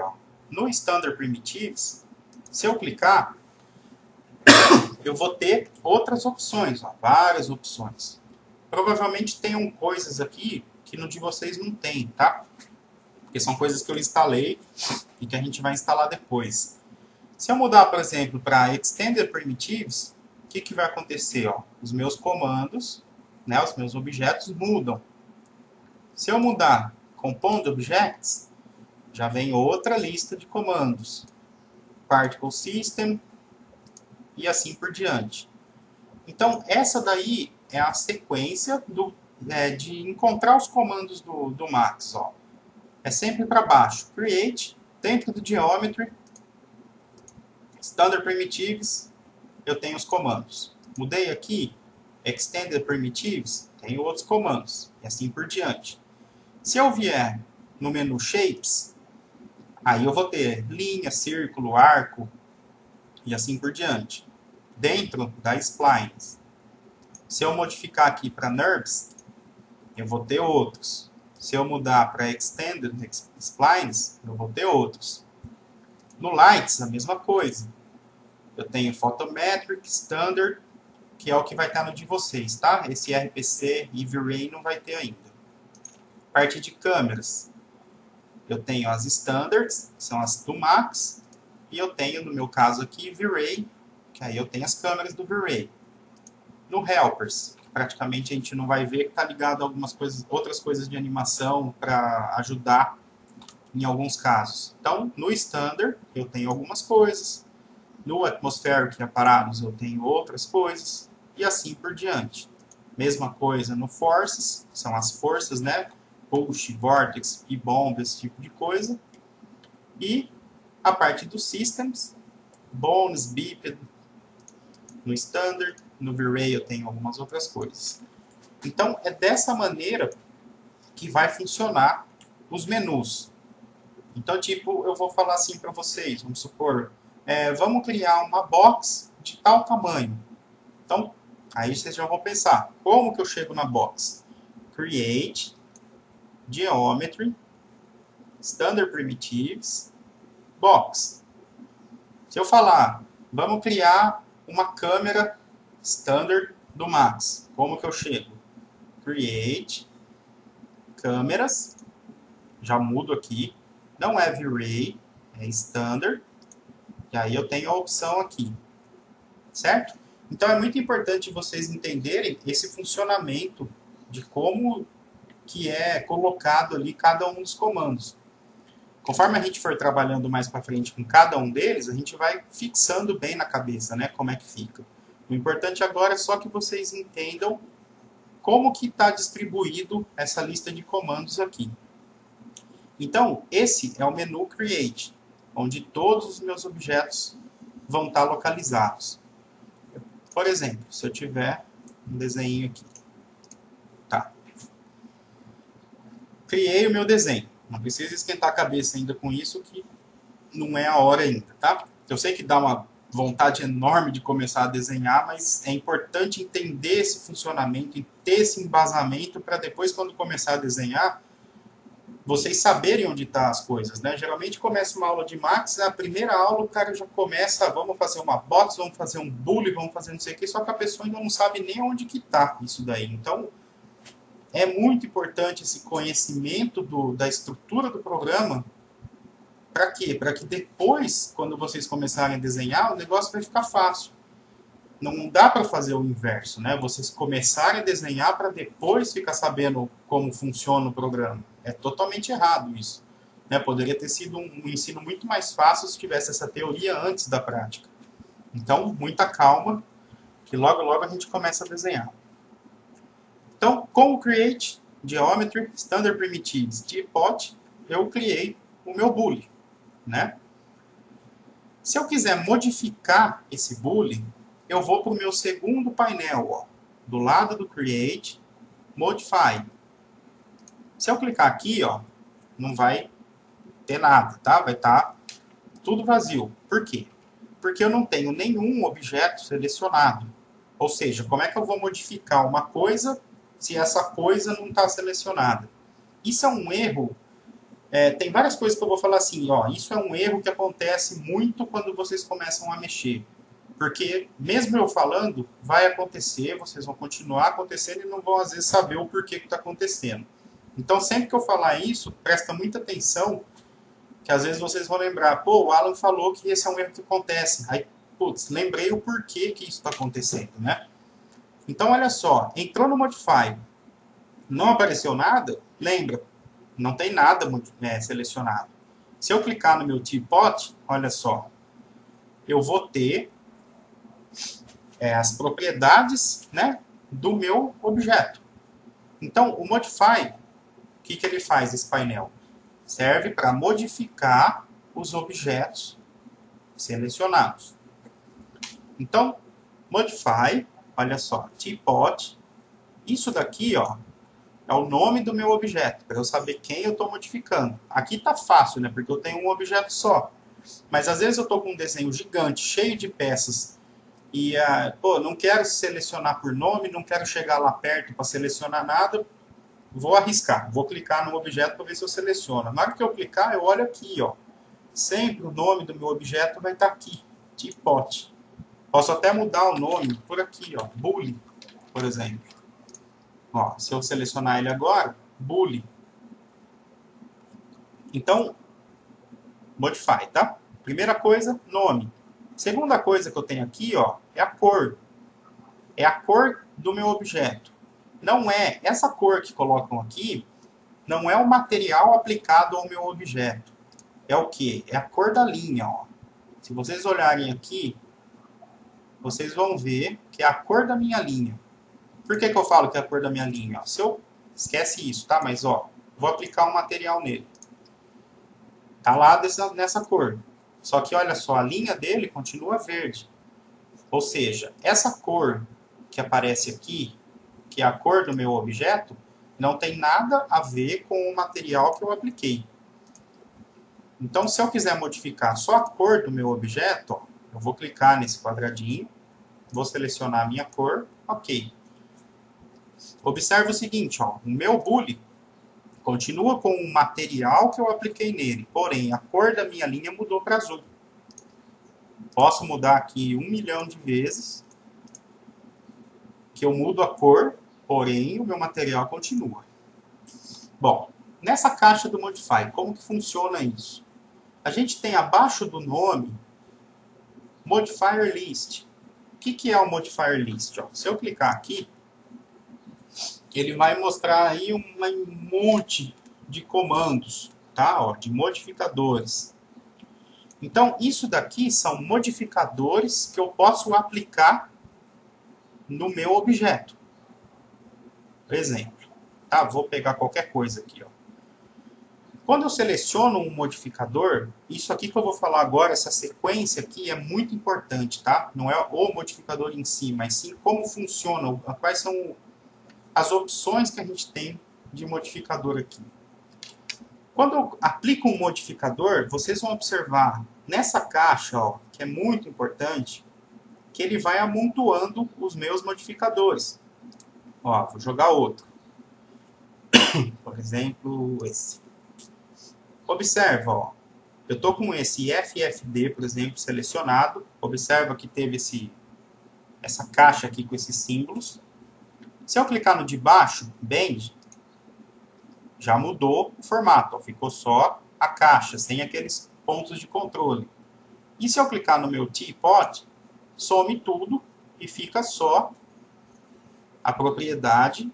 no Standard Primitives, se eu clicar, eu vou ter outras opções, várias opções. Provavelmente tenham coisas aqui que no de vocês não tem, tá? Porque são coisas que eu instalei e que a gente vai instalar depois. Se eu mudar, por exemplo, para Extended Primitives, o que vai acontecer? Os meus comandos, né, os meus objetos mudam. Se eu mudar Compound Objects, já vem outra lista de comandos. Particle System e assim por diante. Então, essa daí é a sequência de encontrar os comandos do Max. É sempre para baixo. Create, dentro do Geometry, Standard Primitives, eu tenho os comandos. Mudei aqui, Extended Primitives, tenho outros comandos. E assim por diante. Se eu vier no menu Shapes, aí eu vou ter linha, círculo, arco e assim por diante. Dentro da Splines. Se eu modificar aqui para NURBS, eu vou ter outros. Se eu mudar para Extended Splines, eu vou ter outros. No Lights, a mesma coisa. Eu tenho Photometric, Standard, que é o que vai estar no de vocês, tá? Esse RPC e V-Ray não vai ter ainda. Parte de câmeras. Eu tenho as Standards, que são as do Max, e eu tenho, no meu caso aqui, V-Ray, que aí eu tenho as câmeras do V-Ray. No Helpers, praticamente a gente não vai ver, que está ligado a algumas coisas, outras coisas de animação para ajudar em alguns casos. Então, no Standard, eu tenho algumas coisas. No Atmospheric Apparatus, eu tenho outras coisas. E assim por diante. Mesma coisa no Forces, são as forças, né? Push, Vortex, e-bomb, esse tipo de coisa. E a parte dos Systems, Bones, Biped, no Standard, no V-Ray eu tenho algumas outras coisas. Então, é dessa maneira que vai funcionar os menus. Então, tipo, eu vou falar assim para vocês, vamos supor, vamos criar uma box de tal tamanho. Então, aí vocês já vão pensar, como que eu chego na box? Create, Geometry, Standard Primitives, Box. Se eu falar, vamos criar uma câmera Standard do Max, como que eu chego? Create, Câmeras, já mudo aqui, não é V-Ray, é Standard, e aí eu tenho a opção aqui, certo? Então é muito importante vocês entenderem esse funcionamento de como que é colocado ali cada um dos comandos. Conforme a gente for trabalhando mais para frente com cada um deles, a gente vai fixando bem na cabeça, né, como é que fica. O importante agora é só que vocês entendam como que está distribuído essa lista de comandos aqui. Então, esse é o menu Create, onde todos os meus objetos vão estar localizados. Por exemplo, se eu tiver um desenho aqui. Tá. Criei o meu desenho. Não precisa esquentar a cabeça ainda com isso, que não é a hora ainda, tá? Eu sei que dá uma vontade enorme de começar a desenhar, mas é importante entender esse funcionamento e ter esse embasamento para depois, quando começar a desenhar, vocês saberem onde estão as coisas, né? Geralmente começa uma aula de Max, a primeira aula o cara já começa, vamos fazer uma box, vamos fazer um bully, vamos fazer não sei o que, só que a pessoa ainda não sabe nem onde que está isso daí. Então, é muito importante esse conhecimento da estrutura do programa. Para quê? Para que depois, quando vocês começarem a desenhar, o negócio vai ficar fácil. Não dá para fazer o inverso, né? Vocês começarem a desenhar para depois ficar sabendo como funciona o programa. É totalmente errado isso, né? Poderia ter sido um ensino muito mais fácil se tivesse essa teoria antes da prática. Então, muita calma, que logo logo a gente começa a desenhar. Então, com o Create, Geometry, Standard Primitives, Teapot, eu criei o meu bully, né? Se eu quiser modificar esse bully, eu vou para o meu segundo painel, ó, do lado do Create, Modify. Se eu clicar aqui, ó, não vai ter nada, tá? Vai estar tudo vazio. Por quê? Porque eu não tenho nenhum objeto selecionado. Ou seja, como é que eu vou modificar uma coisa se essa coisa não está selecionada? Isso é um erro. Tem várias coisas que eu vou falar assim, ó, isso é um erro que acontece muito quando vocês começam a mexer. Porque, mesmo eu falando, vai acontecer, vocês vão continuar acontecendo e não vão, às vezes, saber o porquê que está acontecendo. Então, sempre que eu falar isso, presta muita atenção, que às vezes vocês vão lembrar, pô, o Alan falou que esse é um erro que acontece. Aí, putz, lembrei o porquê que isso está acontecendo, né? Então, olha só, entrou no Modify, não apareceu nada, lembra, não tem nada selecionado. Se eu clicar no meu Teapot, olha só, eu vou ter as propriedades, né, do meu objeto. Então, o Modify, o que ele faz, esse painel? Serve para modificar os objetos selecionados. Então, Modify, olha só, Teapot, isso daqui, ó, é o nome do meu objeto, para eu saber quem eu estou modificando. Aqui está fácil, né, porque eu tenho um objeto só. Mas às vezes eu estou com um desenho gigante, cheio de peças, e pô, não quero selecionar por nome, não quero chegar lá perto para selecionar nada. vou arriscar, vou clicar no objeto para ver se eu seleciono. Na hora que eu clicar, eu olho aqui, ó. Sempre o nome do meu objeto vai estar aqui, teapot. Posso até mudar o nome por aqui, ó, bully, por exemplo. Ó, se eu selecionar ele agora, bully. Então, modify, tá? Primeira coisa, nome. Segunda coisa que eu tenho aqui, ó, é a cor. É a cor do meu objeto. Não é, essa cor que colocam aqui, não é o material aplicado ao meu objeto. É o que? É a cor da linha, ó. Se vocês olharem aqui, vocês vão ver que é a cor da minha linha. Por que eu falo que é a cor da minha linha? Ó, se eu esquece isso, tá? Mas, ó, vou aplicar um material nele. Tá lá nessa cor. Só que, olha só, a linha dele continua verde. Ou seja, essa cor que aparece aqui, que é a cor do meu objeto, não tem nada a ver com o material que eu apliquei. Então, se eu quiser modificar só a cor do meu objeto, ó, eu vou clicar nesse quadradinho, vou selecionar a minha cor, ok. Observe o seguinte, ó, o meu bully continua com o material que eu apliquei nele, porém a cor da minha linha mudou para azul. Posso mudar aqui 1 milhão de vezes, que eu mudo a cor, porém o meu material continua. Bom, nessa caixa do Modify, como que funciona isso? A gente tem abaixo do nome Modifier List. O que é o Modifier List? Ó, se eu clicar aqui, ele vai mostrar aí um monte de comandos, tá? Ó, de modificadores. Então, isso daqui são modificadores que eu posso aplicar no meu objeto. Por exemplo, tá? Vou pegar qualquer coisa aqui, ó. Quando eu seleciono um modificador, isso aqui que eu vou falar agora, essa sequência aqui é muito importante, tá? Não é o modificador em si, mas sim como funciona, quais são as opções que a gente tem de modificador aqui. Quando eu aplico um modificador, vocês vão observar nessa caixa, ó, que é muito importante, que ele vai amontoando os meus modificadores. Ó, vou jogar outro. Por exemplo, esse. Observa, ó, eu estou com esse FFD, por exemplo, selecionado. Observa que teve essa caixa aqui com esses símbolos. Se eu clicar no de baixo, Bend, já mudou o formato. Ó, ficou só a caixa, sem aqueles pontos de controle. E se eu clicar no meu teapot, some tudo e fica só a propriedade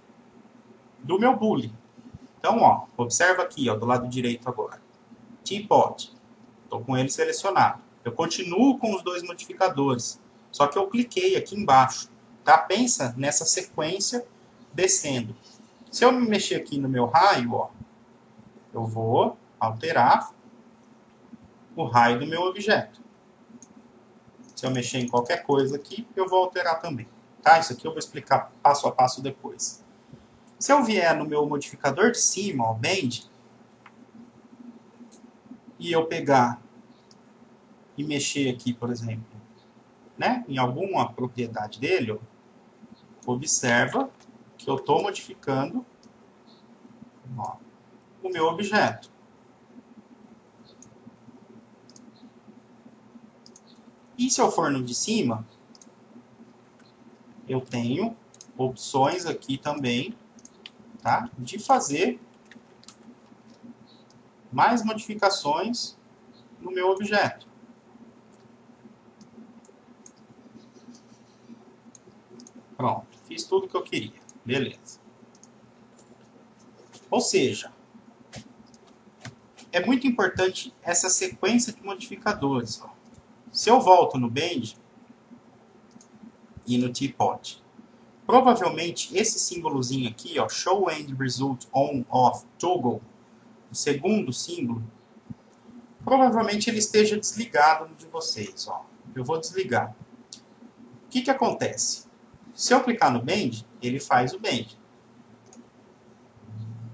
do meu bully. Então, ó, observa aqui, ó, do lado direito agora. Teapot. Estou com ele selecionado. Eu continuo com os dois modificadores, só que eu cliquei aqui embaixo. Tá? Pensa nessa sequência descendo. Se eu me mexer aqui no meu raio, ó, eu vou alterar o raio do meu objeto. Se eu mexer em qualquer coisa aqui, eu vou alterar também. Tá? Isso aqui eu vou explicar passo a passo depois. Se eu vier no meu modificador de cima, ó, Bend, e eu pegar e mexer aqui, por exemplo, né, em alguma propriedade dele, ó, observa que eu estou modificando, ó, o meu objeto. E se eu for no de cima, eu tenho opções aqui também, tá, de fazer mais modificações no meu objeto. Pronto, fiz tudo o que eu queria. Beleza. Ou seja, é muito importante essa sequência de modificadores. Ó. Se eu volto no Bend e no Teapot, provavelmente esse símbolozinho aqui, ó, Show End Result On Off Toggle, o segundo símbolo, provavelmente ele esteja desligado no de vocês. Ó. Eu vou desligar. O que acontece? Se eu clicar no Bend, ele faz o Bend.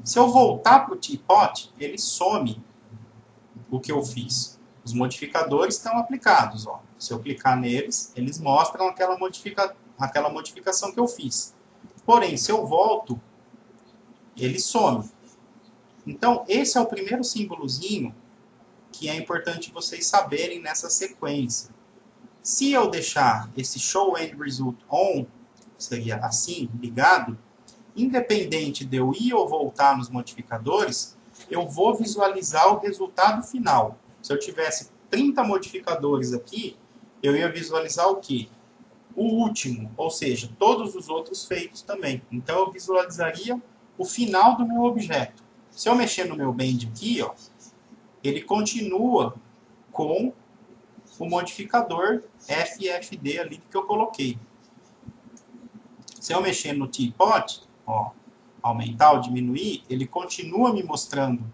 Se eu voltar para o Teapot, ele some o que eu fiz. Os modificadores estão aplicados. Ó. Se eu clicar neles, eles mostram aquela modificação que eu fiz. Porém, se eu volto ele some. Então, esse é o primeiro símbolozinho que é importante vocês saberem nessa sequência. Se eu deixar esse Show End Result On, seria assim, ligado, independente de eu ir ou voltar nos modificadores, eu vou visualizar o resultado final. Se eu tivesse 30 modificadores aqui, eu ia visualizar o quê? O último, ou seja, todos os outros feitos também. Então eu visualizaria o final do meu objeto. Se eu mexer no meu bend aqui, ó, ele continua com o modificador FFD ali que eu coloquei. Se eu mexer no teapot, ó, aumentar ou diminuir, ele continua me mostrando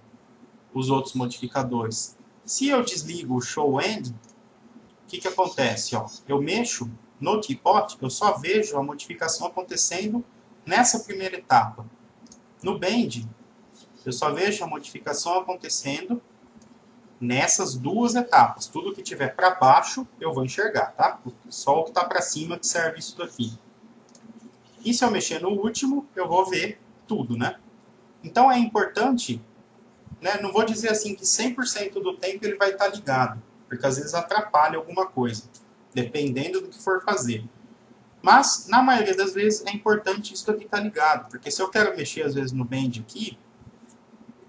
os outros modificadores. Se eu desligo o Show End, o que acontece? Ó, eu mexo no teapot, eu só vejo a modificação acontecendo nessa primeira etapa. No bend, eu só vejo a modificação acontecendo nessas duas etapas. Tudo que tiver para baixo, eu vou enxergar, tá? Só o que está para cima que serve isso daqui. E se eu mexer no último, eu vou ver tudo, né? Então é importante, né? Não vou dizer assim que 100% do tempo ele vai estar ligado, porque às vezes atrapalha alguma coisa, dependendo do que for fazer. Mas, na maioria das vezes, é importante isso aqui estar ligado, porque se eu quero mexer às vezes no bend aqui,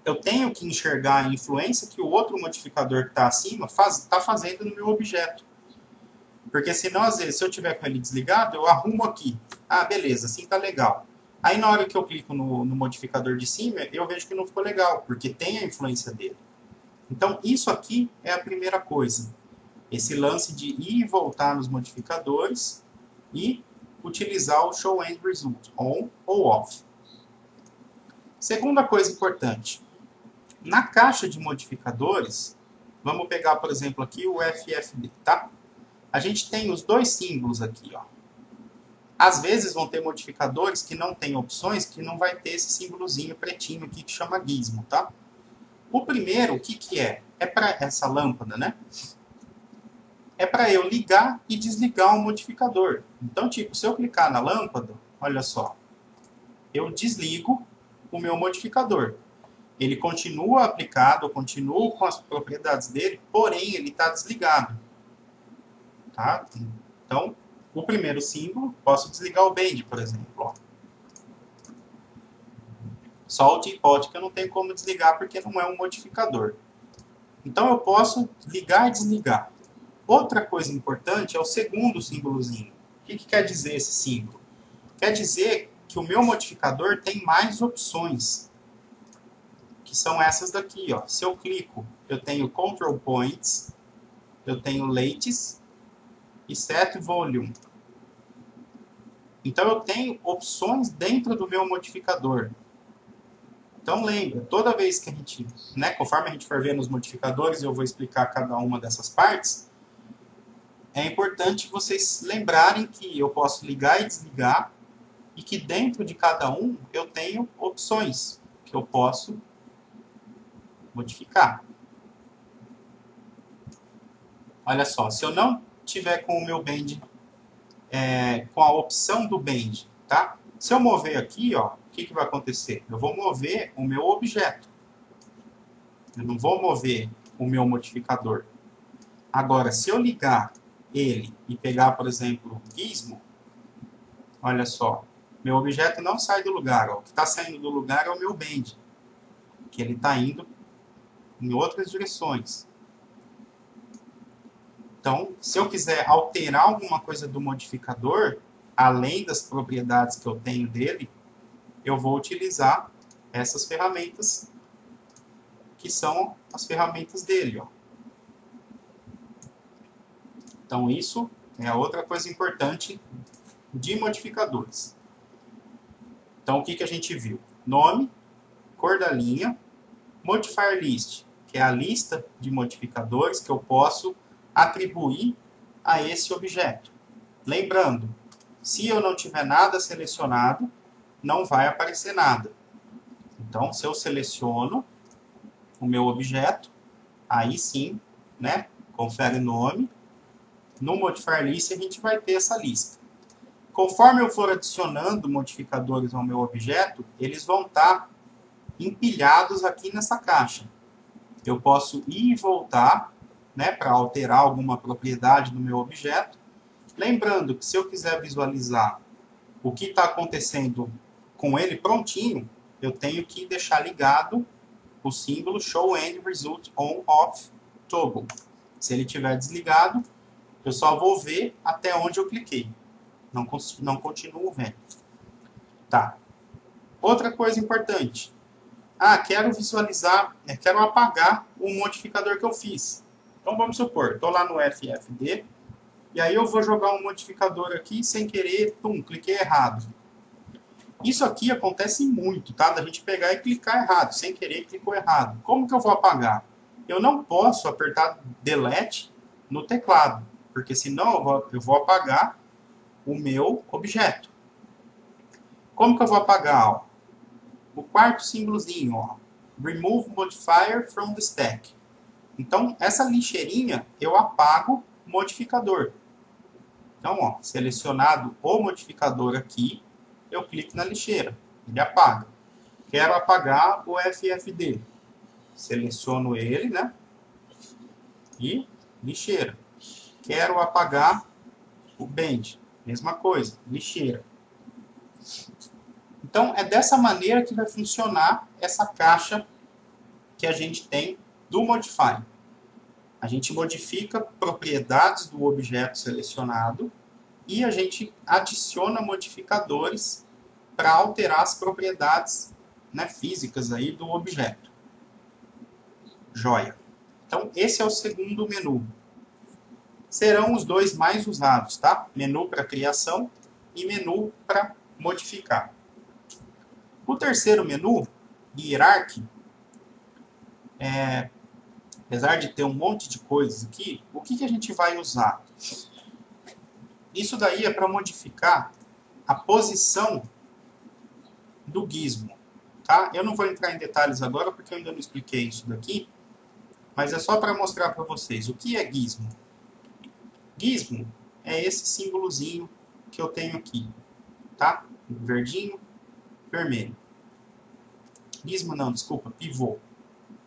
eu tenho que enxergar a influência que o outro modificador que está acima está fazendo no meu objeto. Porque senão, às vezes, se eu tiver com ele desligado, eu arrumo aqui. Ah, beleza, assim tá legal. Aí na hora que eu clico no modificador de cima, eu vejo que não ficou legal, porque tem a influência dele. Então, isso aqui é a primeira coisa. Esse lance de ir e voltar nos modificadores e utilizar o Show End Result, on ou off. Segunda coisa importante. Na caixa de modificadores, vamos pegar, por exemplo, aqui o FFD, tá? A gente tem os dois símbolos aqui, ó. Às vezes vão ter modificadores que não tem opções, que não vai ter esse símbolozinho pretinho aqui que chama gizmo, tá? O primeiro, o que é? É para essa lâmpada, né? É para eu ligar e desligar o modificador. Então, tipo, se eu clicar na lâmpada, olha só, eu desligo o meu modificador. Ele continua aplicado, eu continuo com as propriedades dele, porém ele está desligado. Tá? Então, o primeiro símbolo, posso desligar o bend, por exemplo. Ó. Só o teapot que eu não tenho como desligar porque não é um modificador. Então eu posso ligar e desligar. Outra coisa importante é o segundo símbolozinho. O que quer dizer esse símbolo? Quer dizer que o meu modificador tem mais opções, que são essas daqui. Ó. Se eu clico, eu tenho Control Points, eu tenho Lattice e Set Volume. Então eu tenho opções dentro do meu modificador. Então lembra, toda vez que a gente, né, conforme a gente for ver nos modificadores, eu vou explicar cada uma dessas partes, é importante vocês lembrarem que eu posso ligar e desligar e que dentro de cada um eu tenho opções que eu posso modificar. Olha só, se eu não tiver com o meu bend, com a opção do bend, tá? Se eu mover aqui, ó, o que vai acontecer? Eu vou mover o meu objeto. Eu não vou mover o meu modificador. Agora, se eu ligar ele e pegar, por exemplo, o gizmo, olha só, meu objeto não sai do lugar. Ó. O que está saindo do lugar é o meu bend, que ele está indo em outras direções. Então, se eu quiser alterar alguma coisa do modificador, além das propriedades que eu tenho dele, eu vou utilizar essas ferramentas, que são as ferramentas dele. Ó. Então, isso é a outra coisa importante de modificadores. Então, o que a gente viu? Nome, cor da linha, Modifier List, que é a lista de modificadores que eu posso atribuir a esse objeto. Lembrando, se eu não tiver nada selecionado, não vai aparecer nada. Então, se eu seleciono o meu objeto, aí sim, né, confere o nome. No Modifier List a gente vai ter essa lista. Conforme eu for adicionando modificadores ao meu objeto, eles vão estar empilhados aqui nessa caixa. Eu posso ir e voltar, né, para alterar alguma propriedade do meu objeto. Lembrando que se eu quiser visualizar o que está acontecendo com ele prontinho, eu tenho que deixar ligado o símbolo Show End Result On Off Toggle. Se ele estiver desligado, eu só vou ver até onde eu cliquei. Não continuo vendo. Tá. Outra coisa importante. Quero visualizar, quero apagar o modificador que eu fiz. Então vamos supor, estou lá no FFD, e aí eu vou jogar um modificador aqui sem querer, cliquei errado. Isso aqui acontece muito, tá? Da gente pegar e clicar errado, sem querer clicou errado. Como que eu vou apagar? Eu não posso apertar Delete no teclado, porque senão eu vou apagar o meu objeto. Como que eu vou apagar? Ó? O quarto símbolozinho, ó, Remove Modifier from the Stack. Então, essa lixeirinha, eu apago o modificador. Então, ó, selecionado o modificador aqui, eu clico na lixeira, ele apaga. Quero apagar o FFD. Seleciono ele, né? E lixeira. Quero apagar o Bend. Mesma coisa, lixeira. Então, é dessa maneira que vai funcionar essa caixa que a gente tem do Modify. A gente modifica propriedades do objeto selecionado e a gente adiciona modificadores para alterar as propriedades, né, físicas aí do objeto. Joia. Então, esse é o segundo menu. Serão os dois mais usados, tá? Menu para criação e menu para modificar. O terceiro menu, Hierarchy, apesar de ter um monte de coisas aqui, o que a gente vai usar? Isso daí é para modificar a posição do gizmo. Tá? Eu não vou entrar em detalhes agora porque eu ainda não expliquei isso daqui, mas é só para mostrar para vocês o que é gizmo. Gizmo é esse símbolozinho que eu tenho aqui, tá? Verdinho, vermelho. Gizmo não, desculpa, pivô.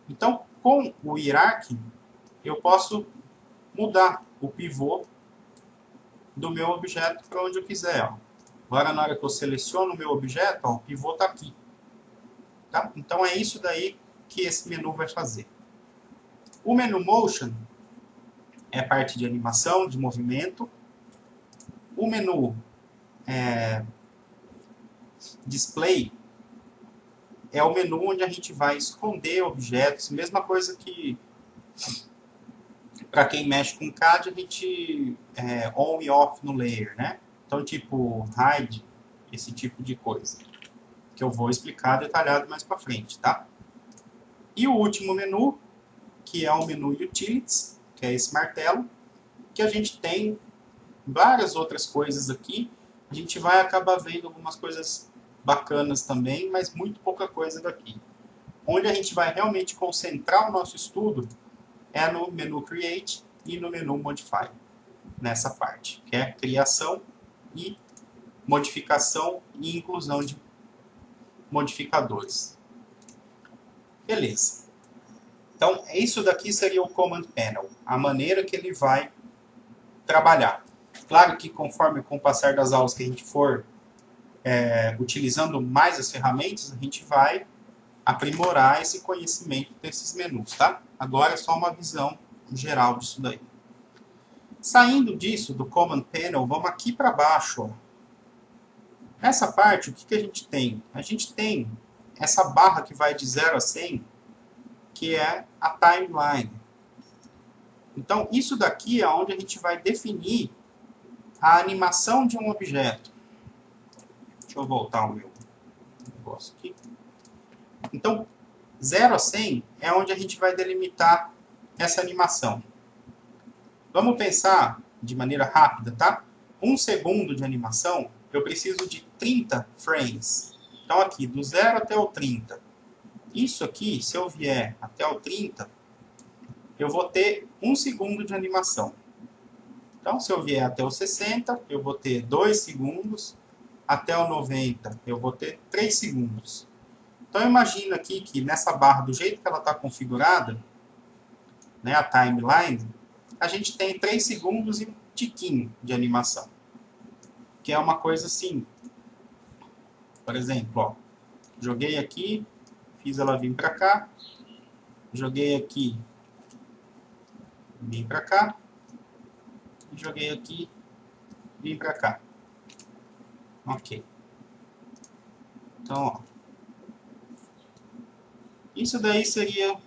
Então, com o Hierarchy, eu posso mudar o pivô do meu objeto para onde eu quiser. Ó. Agora, na hora que eu seleciono o meu objeto, ó, o pivô está aqui. Tá? Então, é isso daí que esse menu vai fazer. O menu Motion é parte de animação, de movimento. O menu Display é o menu onde a gente vai esconder objetos. Mesma coisa que, para quem mexe com CAD, a gente on e off no layer, né? Então, tipo, hide, esse tipo de coisa. Que eu vou explicar detalhado mais para frente, tá? E o último menu, que é o menu Utilities, que é esse martelo, que a gente tem várias outras coisas aqui. A gente vai acabar vendo algumas coisas bacanas também, mas muito pouca coisa daqui. Onde a gente vai realmente concentrar o nosso estudo é no menu Create e no menu Modify, nessa parte, que é criação e modificação e inclusão de modificadores. Beleza. Então, isso daqui seria o Command Panel, a maneira que ele vai trabalhar. Claro que conforme com o passar das aulas que a gente for utilizando mais as ferramentas, a gente vai aprimorar esse conhecimento desses menus, tá? Agora é só uma visão geral disso daí. Saindo disso, do Command Panel, vamos aqui para baixo. Ó. Nessa parte, o que a gente tem? A gente tem essa barra que vai de 0 a 100, que é a Timeline. Então, isso daqui é onde a gente vai definir a animação de um objeto. Deixa eu voltar o meu negócio aqui. Então, 0 a 100 é onde a gente vai delimitar essa animação. Vamos pensar de maneira rápida, tá? 1 segundo de animação, eu preciso de 30 frames. Então, aqui, do 0 até o 30. Isso aqui, se eu vier até o 30, eu vou ter 1 segundo de animação. Então, se eu vier até o 60, eu vou ter 2 segundos. Até o 90, eu vou ter 3 segundos. Então imagina aqui que nessa barra, do jeito que ela está configurada, né, a timeline, a gente tem 3 segundos e um tiquinho de animação. Que é uma coisa assim. Por exemplo, ó, joguei aqui, fiz ela vir para cá, joguei aqui, vim para cá, e joguei aqui, vim para cá. Ok. Então, ó, isso daí seria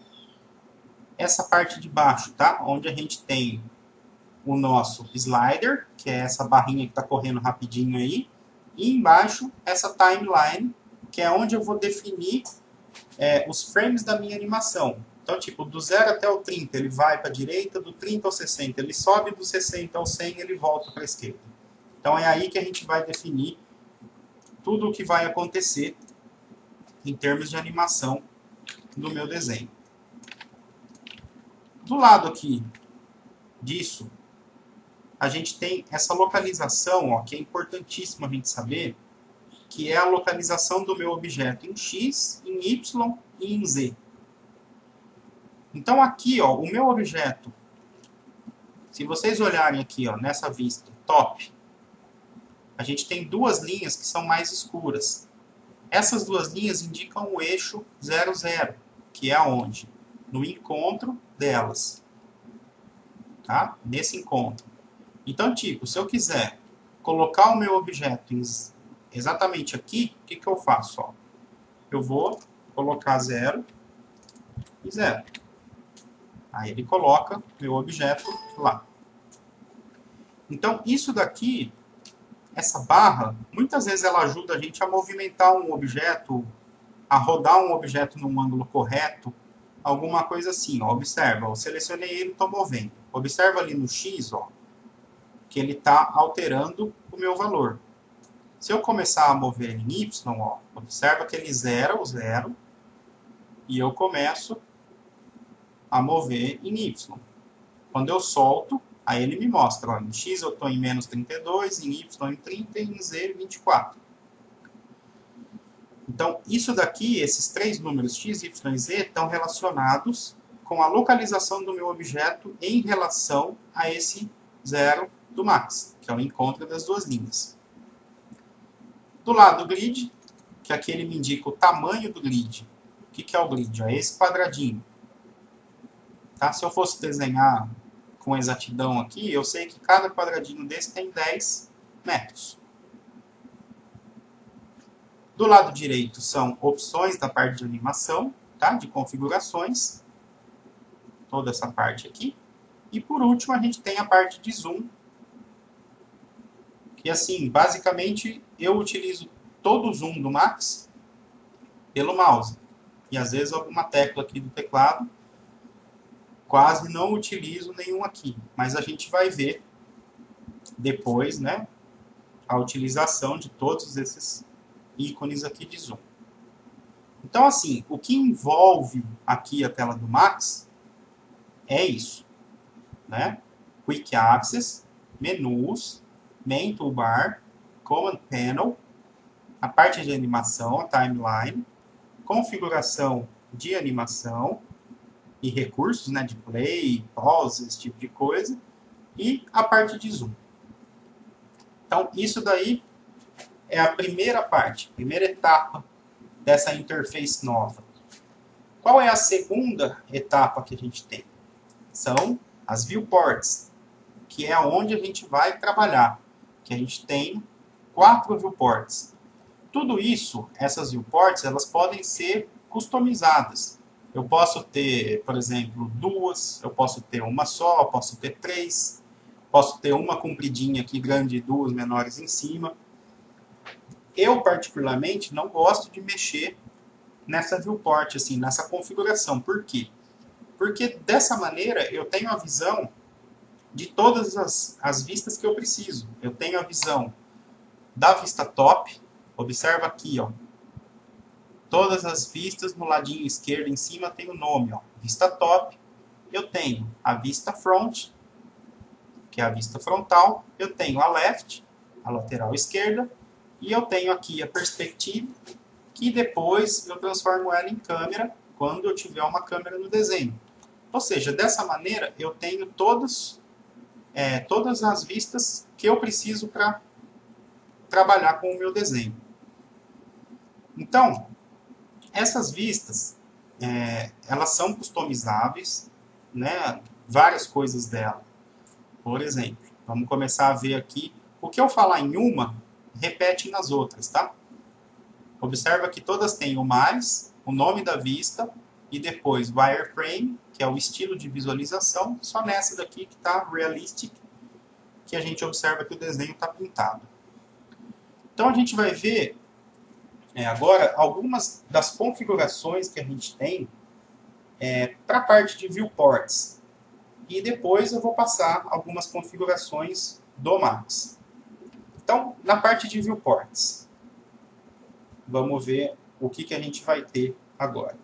essa parte de baixo, tá? Onde a gente tem o nosso slider, que é essa barrinha que está correndo rapidinho aí, e embaixo essa timeline, que é onde eu vou definir os frames da minha animação. Então, tipo, do 0 até o 30 ele vai para a direita, do 30 ao 60 ele sobe, do 60 ao 100 ele volta para a esquerda. Então é aí que a gente vai definir tudo o que vai acontecer em termos de animação do meu desenho. Do lado aqui disso, a gente tem essa localização, ó, que é importantíssimo a gente saber, que é a localização do meu objeto em X, em Y e em Z. Então aqui, ó, o meu objeto, se vocês olharem aqui, ó, nessa vista top, a gente tem duas linhas que são mais escuras. Essas duas linhas indicam o eixo 0, 0, que é aonde? No encontro delas. Tá? Nesse encontro. Então, tipo, se eu quiser colocar o meu objeto exatamente aqui, o que eu faço? Ó? Eu vou colocar 0 e 0. Aí ele coloca meu objeto lá. Então, isso daqui, essa barra, muitas vezes ela ajuda a gente a movimentar um objeto, a rodar um objeto num ângulo correto, alguma coisa assim. Ó. Observa, eu selecionei ele e estou movendo. Observa ali no X, ó, que ele está alterando o meu valor. Se eu começar a mover em Y, ó, observa que ele zera o 0 e eu começo a mover em Y. Quando eu solto, aí ele me mostra, ó, em X eu estou em menos 32, em Y em 30 e em Z 24. Então, isso daqui, esses três números X, Y e Z, estão relacionados com a localização do meu objeto em relação a esse 0 do max, que é o encontro das duas linhas. Do lado do grid, que aqui ele me indica o tamanho do grid. O que é o grid? É esse quadradinho. Tá? Se eu fosse desenhar com exatidão aqui, eu sei que cada quadradinho desse tem 10 metros. Do lado direito são opções da parte de animação, tá? De configurações. Toda essa parte aqui. E por último a gente tem a parte de zoom. Que assim, basicamente eu utilizo todo o zoom do Max pelo mouse. E às vezes alguma tecla aqui do teclado. Quase não utilizo nenhum aqui. Mas a gente vai ver depois, né? A utilização de todos esses ícones aqui de zoom. Então, assim, o que envolve aqui a tela do Max é isso, né? Quick Access, menus, Main Toolbar, Command Panel, a parte de animação, a timeline, configuração de animação e recursos, né, de play, pause, esse tipo de coisa, e a parte de zoom. Então, isso daí é a primeira parte, primeira etapa dessa interface nova. Qual é a segunda etapa que a gente tem? São as viewports, que é onde a gente vai trabalhar. Que a gente tem 4 viewports. Tudo isso, essas viewports, elas podem ser customizadas. Eu posso ter, por exemplo, 2, eu posso ter uma só, eu posso ter 3, posso ter uma compridinha aqui grande e 2 menores em cima. Eu, particularmente, não gosto de mexer nessa viewport, assim, nessa configuração. Por quê? Porque dessa maneira eu tenho a visão de todas as vistas que eu preciso. Eu tenho a visão da vista top. Observa aqui, ó. Todas as vistas no ladinho esquerdo em cima tem o nome, ó. Vista top. Eu tenho a vista front, que é a vista frontal. Eu tenho a left, a lateral esquerda. E eu tenho aqui a perspectiva, que depois eu transformo ela em câmera quando eu tiver uma câmera no desenho. Ou seja, dessa maneira eu tenho todas as vistas que eu preciso para trabalhar com o meu desenho. Então, essas vistas, elas são customizáveis, né? Várias coisas dela. Por exemplo, vamos começar a ver aqui. O que eu falar em uma, repete nas outras, tá? Observa que todas têm o mais, o nome da vista, e depois wireframe, que é o estilo de visualização, só nessa daqui que está realistic, que a gente observa que o desenho está pintado. Então a gente vai ver agora algumas das configurações que a gente tem para a parte de viewports. E depois eu vou passar algumas configurações do Max. Então, na parte de viewports, vamos ver o que a gente vai ter agora.